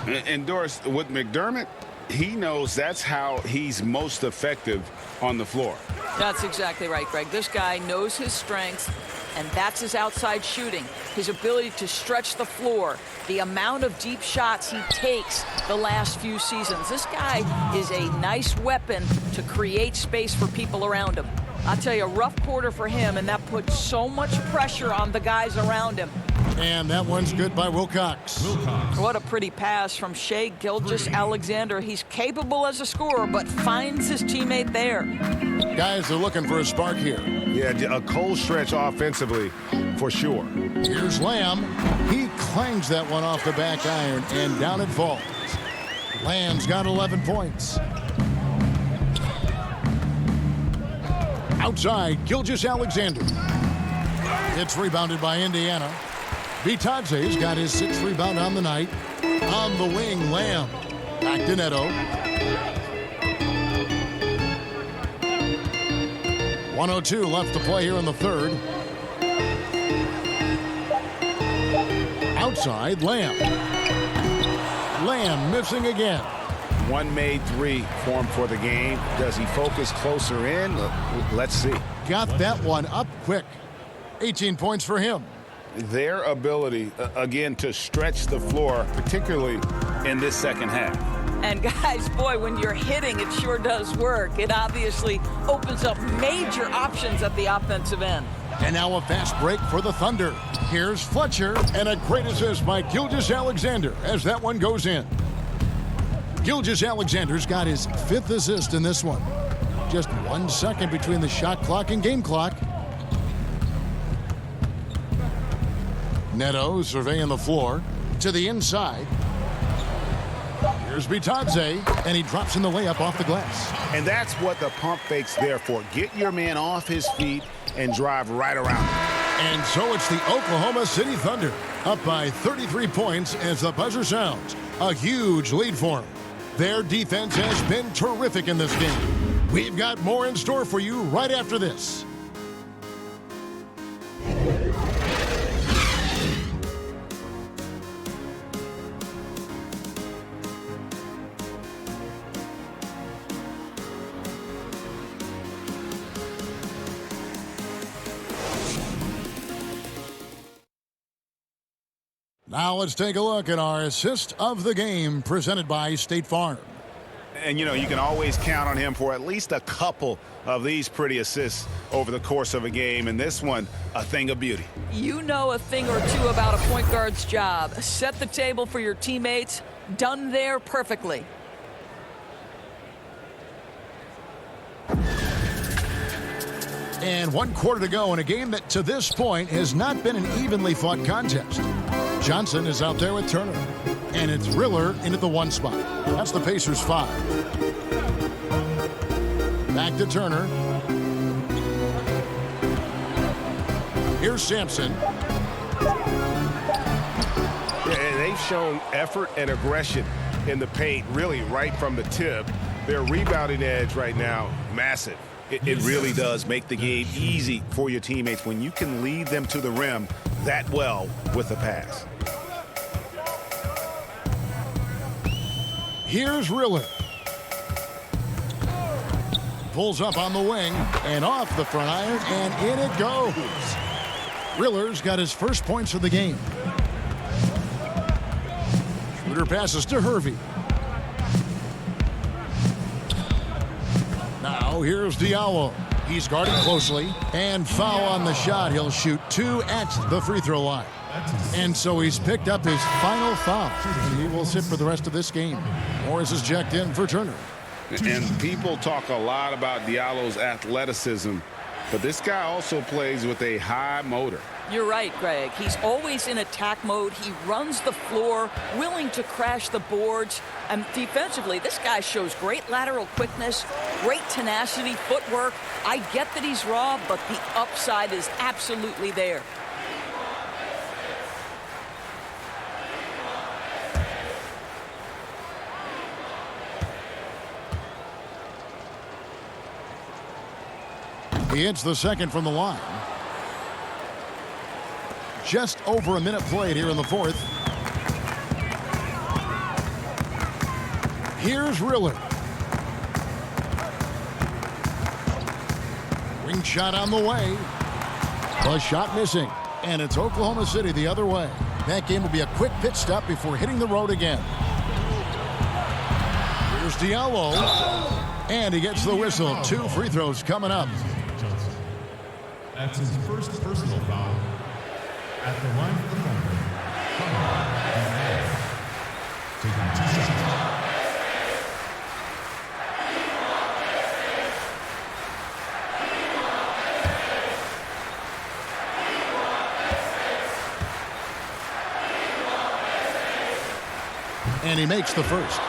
And Doris, with McDermott, he knows that's how he's most effective on the floor. That's exactly right, Greg. This guy knows his strengths, and that's his outside shooting. His ability to stretch the floor, the amount of deep shots he takes the last few seasons. This guy is a nice weapon to create space for people around him. I'll tell you, a rough quarter for him, and that puts so much pressure on the guys around him. And that one's good by Wilcox. What a pretty pass from Shai Gilgeous-Alexander. He's capable as a scorer, but finds his teammate there. Guys are looking for a spark here. Yeah, a cold stretch offensively, for sure. Here's Lamb. He clangs that one off the back iron, and down it falls. Lamb's got 11 points. Outside, Gilgeous-Alexander. It's rebounded by Indiana. Bitadze's got his 6th rebound on the night. On the wing, Lamb. Back to Neto. 1:02 left to play here in the third. Outside, Lamb. Lamb missing again. One made three for him for the game. Does he focus closer in? Let's see. Got that one up quick. 18 points for him. Their ability, again, to stretch the floor, particularly in this second half. And guys, boy, when you're hitting, it sure does work. It obviously opens up major options at the offensive end. And now a fast break for the Thunder. Here's Fletcher, and a great assist by Gilgeous-Alexander as that one goes in. Gilgeous-Alexander's got his 5th assist in this one. Just 1 second between the shot clock and game clock. Neto surveying the floor to the inside. Here's Bitadze, and he drops in the layup off the glass. And that's what the pump fake's there for. Get your man off his feet and drive right around him. And so it's the Oklahoma City Thunder up by 33 points as the buzzer sounds. A huge lead for them. Their defense has been terrific in this game. We've got more in store for you right after this. Now let's take a look at our assist of the game presented by State Farm. And, you know, you can always count on him for at least a couple of these pretty assists over the course of a game. And this one, a thing of beauty. You know a thing or two about a point guard's job. Set the table for your teammates. Done there perfectly. And 1 quarter to go in a game that to this point has not been an evenly fought contest. Johnson is out there with Turner. And it's Riller into the 1 spot. That's the Pacers' 5. Back to Turner. Here's Sampson. And they've shown effort and aggression in the paint, really right from the tip. Their rebounding edge right now, massive. It really does make the game easy for your teammates when you can lead them to the rim that well with a pass. Here's Riller. Pulls up on the wing and off the front iron, and in it goes. Riller's got his first points of the game. Schroeder passes to Hervey. Now here's Diallo. He's guarded closely, and foul on the shot. He'll shoot 2 at the free throw line. And so he's picked up his final foul. And he will sit for the rest of this game. Morris is checked in for Turner. And people talk a lot about Diallo's athleticism, but this guy also plays with a high motor. You're right, Greg. He's always in attack mode. He runs the floor, willing to crash the boards. And defensively, this guy shows great lateral quickness, great tenacity, footwork. I get that he's raw, but the upside is absolutely there. He hits the second from the line. Just over a minute played here in the fourth. Here's Riller. Wing shot on the way. The shot missing. And it's Oklahoma City the other way. That game will be a quick pit stop before hitting the road again. Here's Diallo. And he gets the whistle. 2 free throws coming up. That's his first personal foul at the line for the Thunder. Taking 2 shots. And he makes the first.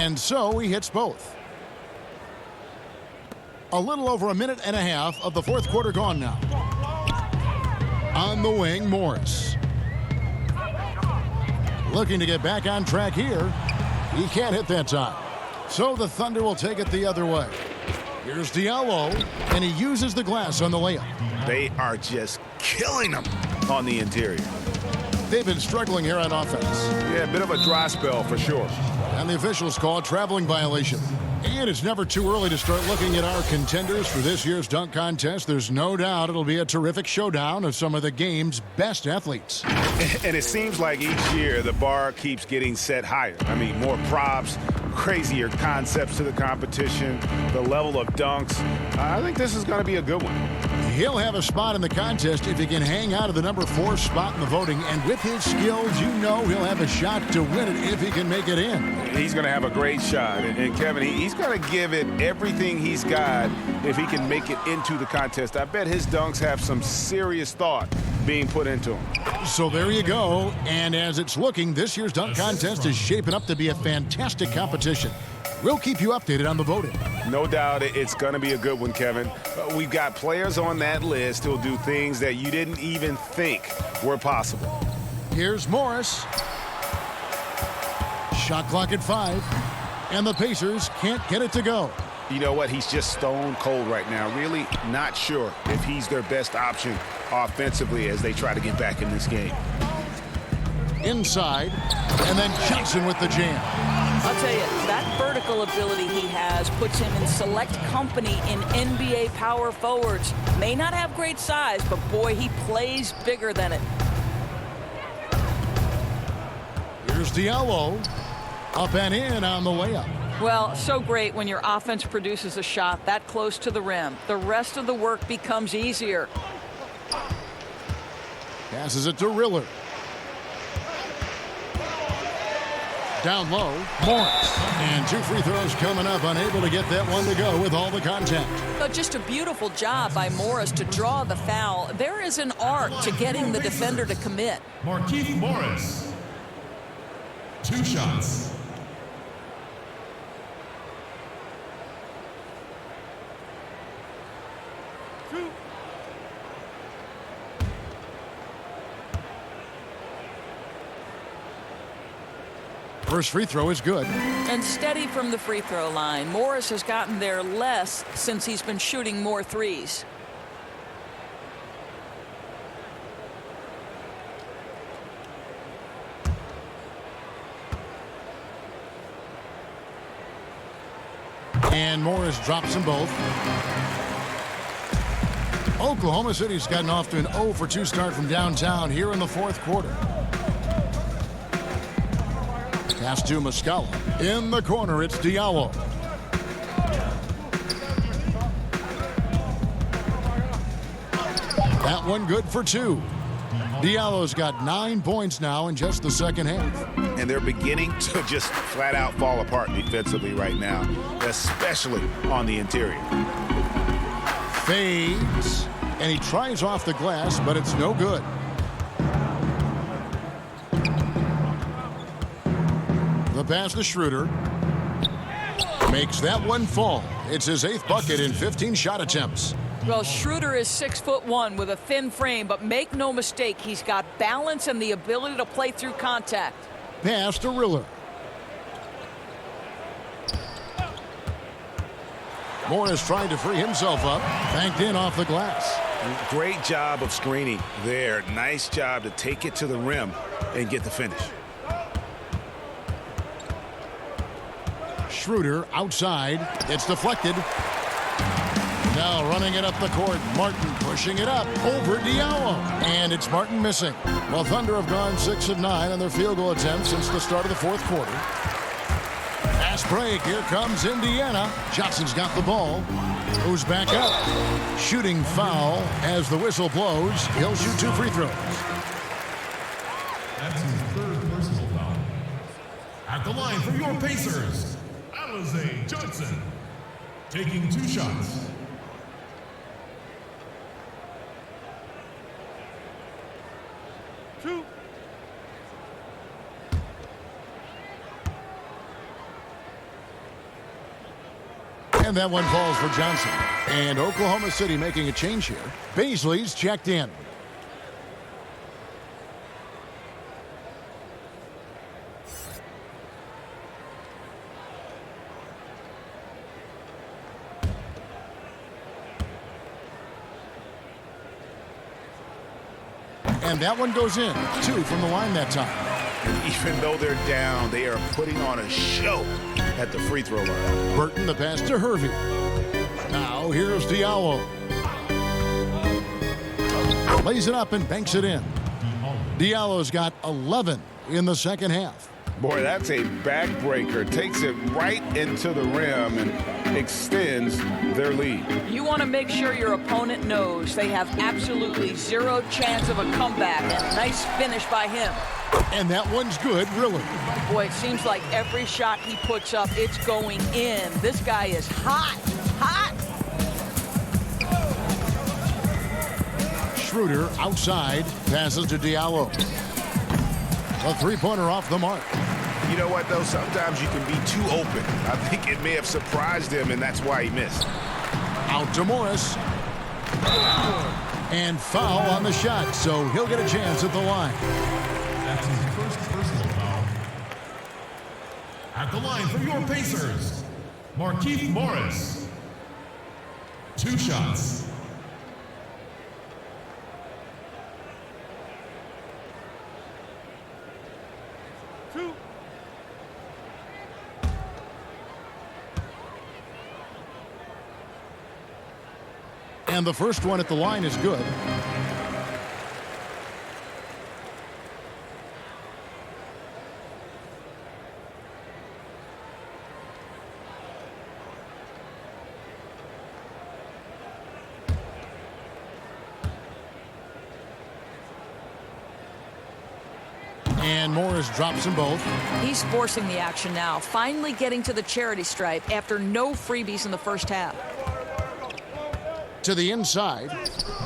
And so he hits both. A little over a minute and a half of the fourth quarter gone now. On the wing, Morris. Looking to get back on track here. He can't hit that time. So the Thunder will take it the other way. Here's Diallo, and he uses the glass on the layup. They are just killing them on the interior. They've been struggling here on offense. Yeah, a bit of a dry spell for sure. And the officials call a traveling violation. And it's never too early to start looking at our contenders for this year's dunk contest. There's no doubt it'll be a terrific showdown of some of the game's best athletes. And it seems like each year the bar keeps getting set higher. I mean, more props, crazier concepts to the competition, the level of dunks. I think this is going to be a good one. He'll have a spot in the contest if he can hang out of the number 4 spot in the voting. And with his skills, you know he'll have a shot to win it if he can make it in. He's going to have a great shot. And Kevin, he's going to give it everything he's got if he can make it into the contest. I bet his dunks have some serious thought being put into them. So there you go. And as it's looking, this year's dunk contest is shaping up to be a fantastic competition. We'll keep you updated on the voting. No doubt it's going to be a good one, Kevin. We've got players on that list who'll do things that you didn't even think were possible. Here's Morris. Shot clock at 5. And the Pacers can't get it to go. You know what? He's just stone cold right now. Really not sure if he's their best option offensively as they try to get back in this game. Inside. And then Johnson with the jam. I'll tell you, that vertical ability he has puts him in select company in NBA power forwards. May not have great size, but boy, he plays bigger than it. Here's Diallo. Up and in on the layup. Well, so great when your offense produces a shot that close to the rim. The rest of the work becomes easier. Passes it to Riller. Down low, Morris. And 2 free throws coming up, unable to get that one to go with all the contact. But just a beautiful job by Morris to draw the foul. There is an art to getting the defender to commit. Markieff Morris. 2 shots. First free throw is good. And steady from the free throw line. Morris has gotten there less since he's been shooting more threes. And Morris drops them both. Oklahoma City's gotten off to an 0 for 2 start from downtown here in the fourth quarter. Pass to Muscala. In the corner, it's Diallo. That one good for 2. Diallo's got 9 points now in just the second half. And they're beginning to just flat out fall apart defensively right now, especially on the interior. Fades. And he tries off the glass, but it's no good. The pass to Schroeder. Makes that one fall. It's his 8th bucket in 15 shot attempts. Well, Schroeder is 6'1" with a thin frame, but make no mistake, he's got balance and the ability to play through contact. Pass to Riller. Morris trying to free himself up. Banked in off the glass. Great job of screening there. Nice job to take it to the rim and get the finish. Schroeder outside. It's deflected. Now running it up the court. Martin pushing it up over Diallo. And it's Martin missing. Well, Thunder have gone 6 of 9 on their field goal attempts since the start of the fourth quarter. Fast break. Here comes Indiana. Johnson's got the ball. Goes back up. Shooting foul as the whistle blows. He'll shoot 2 free throws. That's his 3rd personal foul. At the line for your Pacers, Alize Johnson, taking 2 shots. And that one falls for Johnson. And Oklahoma City making a change here. Beasley's checked in. And that one goes in. 2 from the line that time. Even though they're down, they are putting on a show at the free throw line. Burton, the pass to Hervey. Now here's Diallo. Lays it up and banks it in. Diallo's got 11 in the second half. Boy, that's a backbreaker. Takes it right into the rim and extends their lead. You want to make sure your opponent knows they have absolutely zero chance of a comeback. And nice finish by him. And that one's good, really. Boy, it seems like every shot he puts up, it's going in. This guy is hot, hot. Schroeder outside, passes to Diallo. A three-pointer off the mark. You know what, though? Sometimes you can be too open. I think it may have surprised him, and that's why he missed. Out to Morris. And foul on the shot, so he'll get a chance at the line. That's his first personal foul. At the line for your Pacers, Markieff Morris. 2 shots. And the first one at the line is good. And Morris drops them both. He's forcing the action now, finally getting to the charity stripe after no freebies in the first half. To the inside,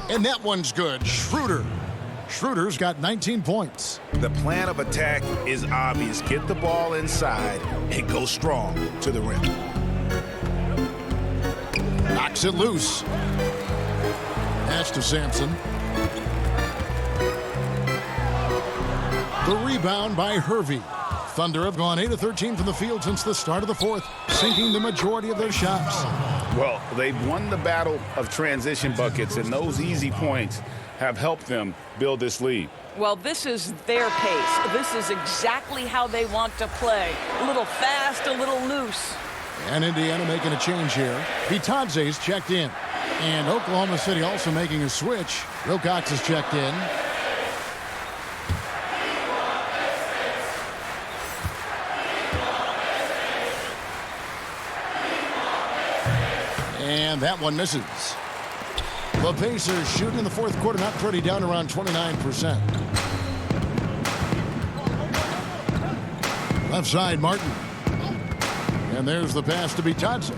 and that one's good. Schroeder. Schroeder's got 19 points. The plan of attack is obvious. Get the ball inside and go strong to the rim. Knocks it loose. Pass to Sampson. The rebound by Hervey. Thunder have gone 8 of 13 from the field since the start of the fourth, sinking the majority of their shots. Well, they've won the battle of transition buckets, and those easy points have helped them build this lead. Well, this is their pace. This is exactly how they want to play. A little fast, a little loose. And Indiana making a change here. Bitadze's checked in. And Oklahoma City also making a switch. Wilcox is checked in. And that one misses. The Pacers shooting in the fourth quarter, not pretty, down around 29%. Left side, Martin. And there's the pass to Bitadze.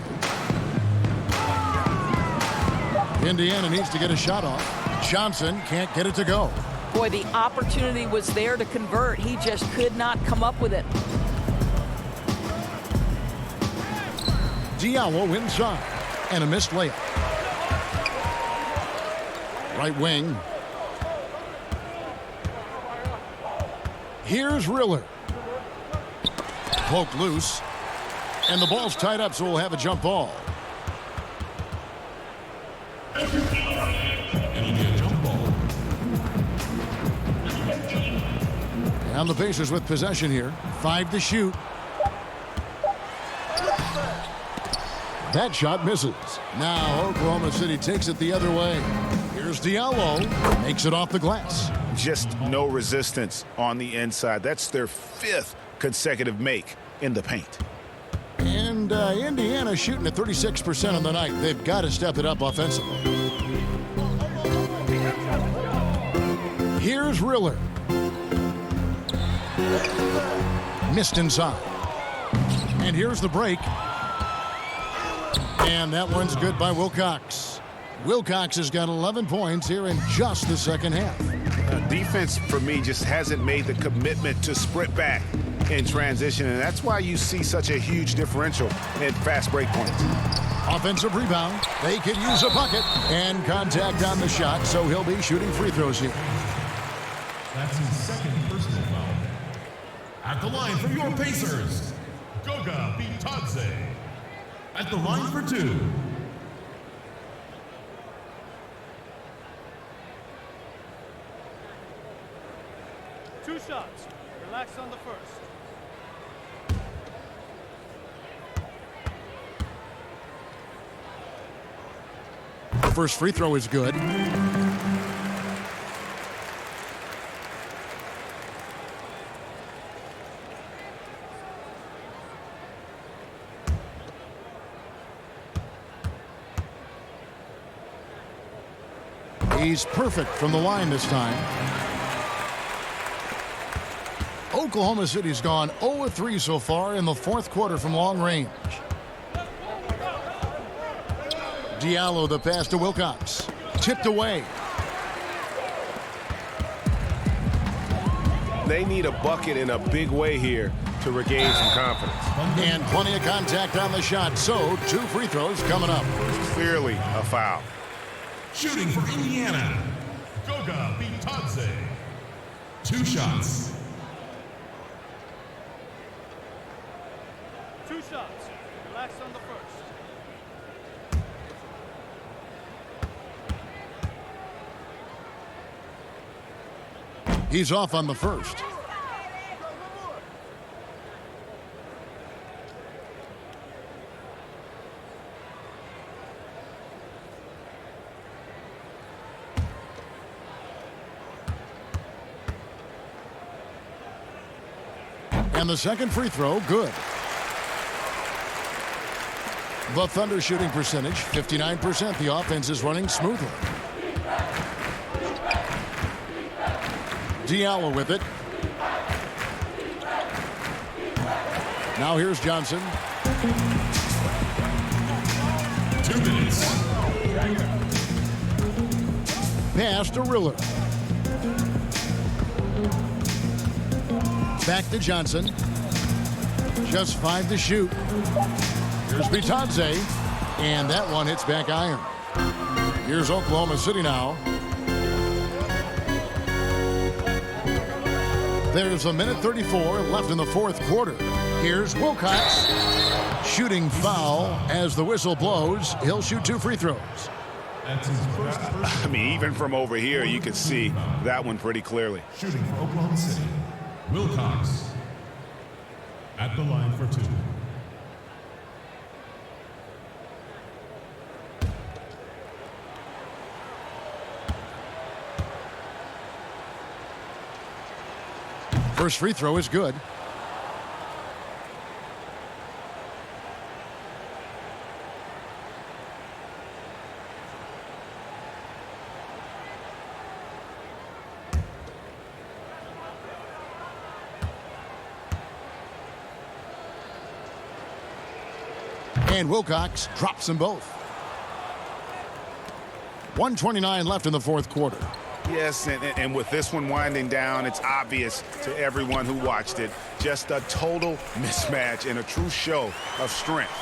Indiana needs to get a shot off. Johnson can't get it to go. Boy, the opportunity was there to convert. He just could not come up with it. Diallo inside. And a missed layup. Right wing. Here's Riller. Poked loose. And the ball's tied up, so we'll have a jump ball. And the Pacers with possession here. 5 to shoot. That shot misses. Now Oklahoma City takes it the other way. Here's Diallo. Makes it off the glass. Just no resistance on the inside. That's their 5th consecutive make in the paint. And Indiana shooting at 36% on the night. They've got to step it up offensively. Here's Riller. Missed inside. And here's the break. And that one's good by Wilcox. Wilcox has got 11 points here in just the second half. Defense, for me, just hasn't made the commitment to sprint back in transition, and that's why you see such a huge differential in fast break points. Offensive rebound. They could use a bucket. And contact on the shot, so he'll be shooting free throws here. That's his second personal foul. At the line for your Pacers, Goga Bitadze. At the line for 2. Two shots. Relax on the first. The first free throw is good. He's perfect from the line this time. Oklahoma City's gone 0-3 so far in the fourth quarter from long range. Diallo, the pass to Wilcox. Tipped away. They need a bucket in a big way here to regain some confidence. And plenty of contact on the shot, so 2 free throws coming up. Clearly a foul. Shooting for Indiana, Goga Bitadze. 2 shots. Two shots. Relax on the first. He's off on the first. And the second free throw, good. The Thunder shooting percentage, 59%. The offense is running smoothly. Diallo with it. Now here's Johnson. 2 minutes. Pass to Riller. Back to Johnson. Just 5 to shoot. Here's Bitadze. And that one hits back iron. Here's Oklahoma City now. There's 1:34 left in the fourth quarter. Here's Wilcox. Shooting foul as the whistle blows. He'll shoot 2 free throws. That's his first. I mean, even from over here, you can see that one pretty clearly. Shooting for Oklahoma City, Wilcox. At the line for 2. First free throw is good. And Wilcox drops them both. 1:29 left in the fourth quarter. Yes, and with this one winding down, it's obvious to everyone who watched it. Just a total mismatch and a true show of strength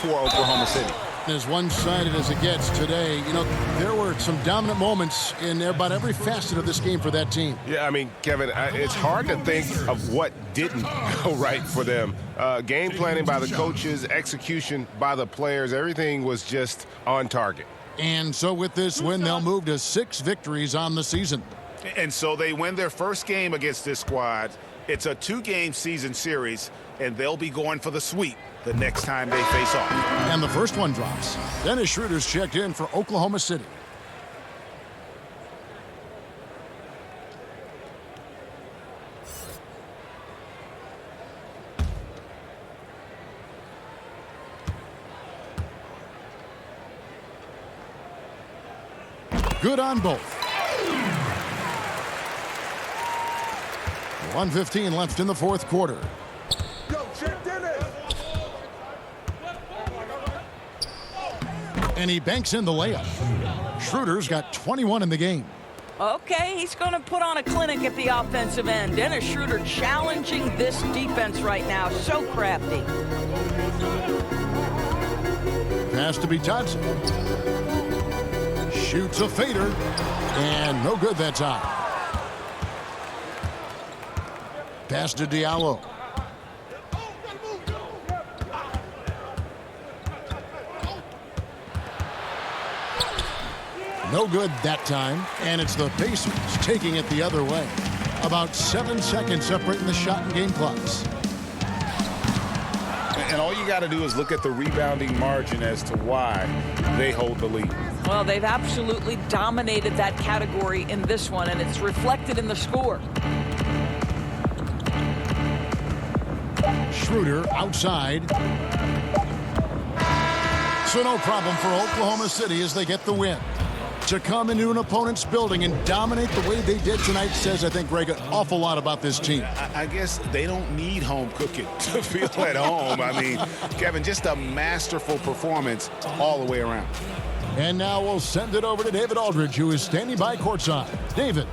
for Oklahoma City. As one-sided as it gets today, you know, there were some dominant moments in about every facet of this game for that team. Yeah, I mean, Kevin, it's hard to think of what didn't go right for them. Game planning by the coaches, execution by the players, everything was just on target. And so with this win, they'll move to 6 victories on the season. And so they win their first game against this squad. It's a 2-game season series, and they'll be going for the sweep the next time they face off. And the first one drops. Dennis Schroeder's checked in for Oklahoma City. Good on both. 1:15 left in the fourth quarter. And he banks in the layup. Schroeder's got 21 in the game. Okay, he's going to put on a clinic at the offensive end. Dennis Schroeder challenging this defense right now. So crafty. Pass to Bitadze. Shoots a fader, and no good that time. Pass to Diallo. No good that time, and it's the Pacers taking it the other way. About 7 seconds separating the shot and game clocks. And all you got to do is look at the rebounding margin as to why they hold the lead. Well, they've absolutely dominated that category in this one, and it's reflected in the score. Schroeder outside. So no problem for Oklahoma City as they get the win. To come into an opponent's building and dominate the way they did tonight says, I think, Greg, an awful lot about this team. I guess they don't need home cooking to feel at home. I mean, Kevin, just a masterful performance all the way around. And now we'll send it over to David Aldridge, who is standing by courtside. David.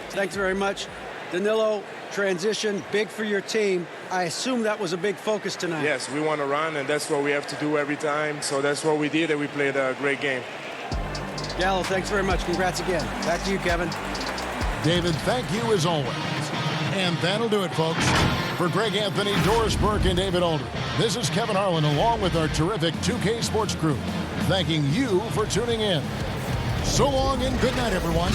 Thanks very much. Danilo, transition, big for your team. I assume that was a big focus tonight. Yes, we want to run, and that's what we have to do every time. So that's what we did, and we played a great game. Gallo, thanks very much. Congrats again. Back to you, Kevin. David, thank you as always. And that'll do it, folks. For Greg Anthony, Doris Burke, and David Aldridge, this is Kevin Harlan along with our terrific 2K Sports crew, thanking you for tuning in. So long and good night, everyone.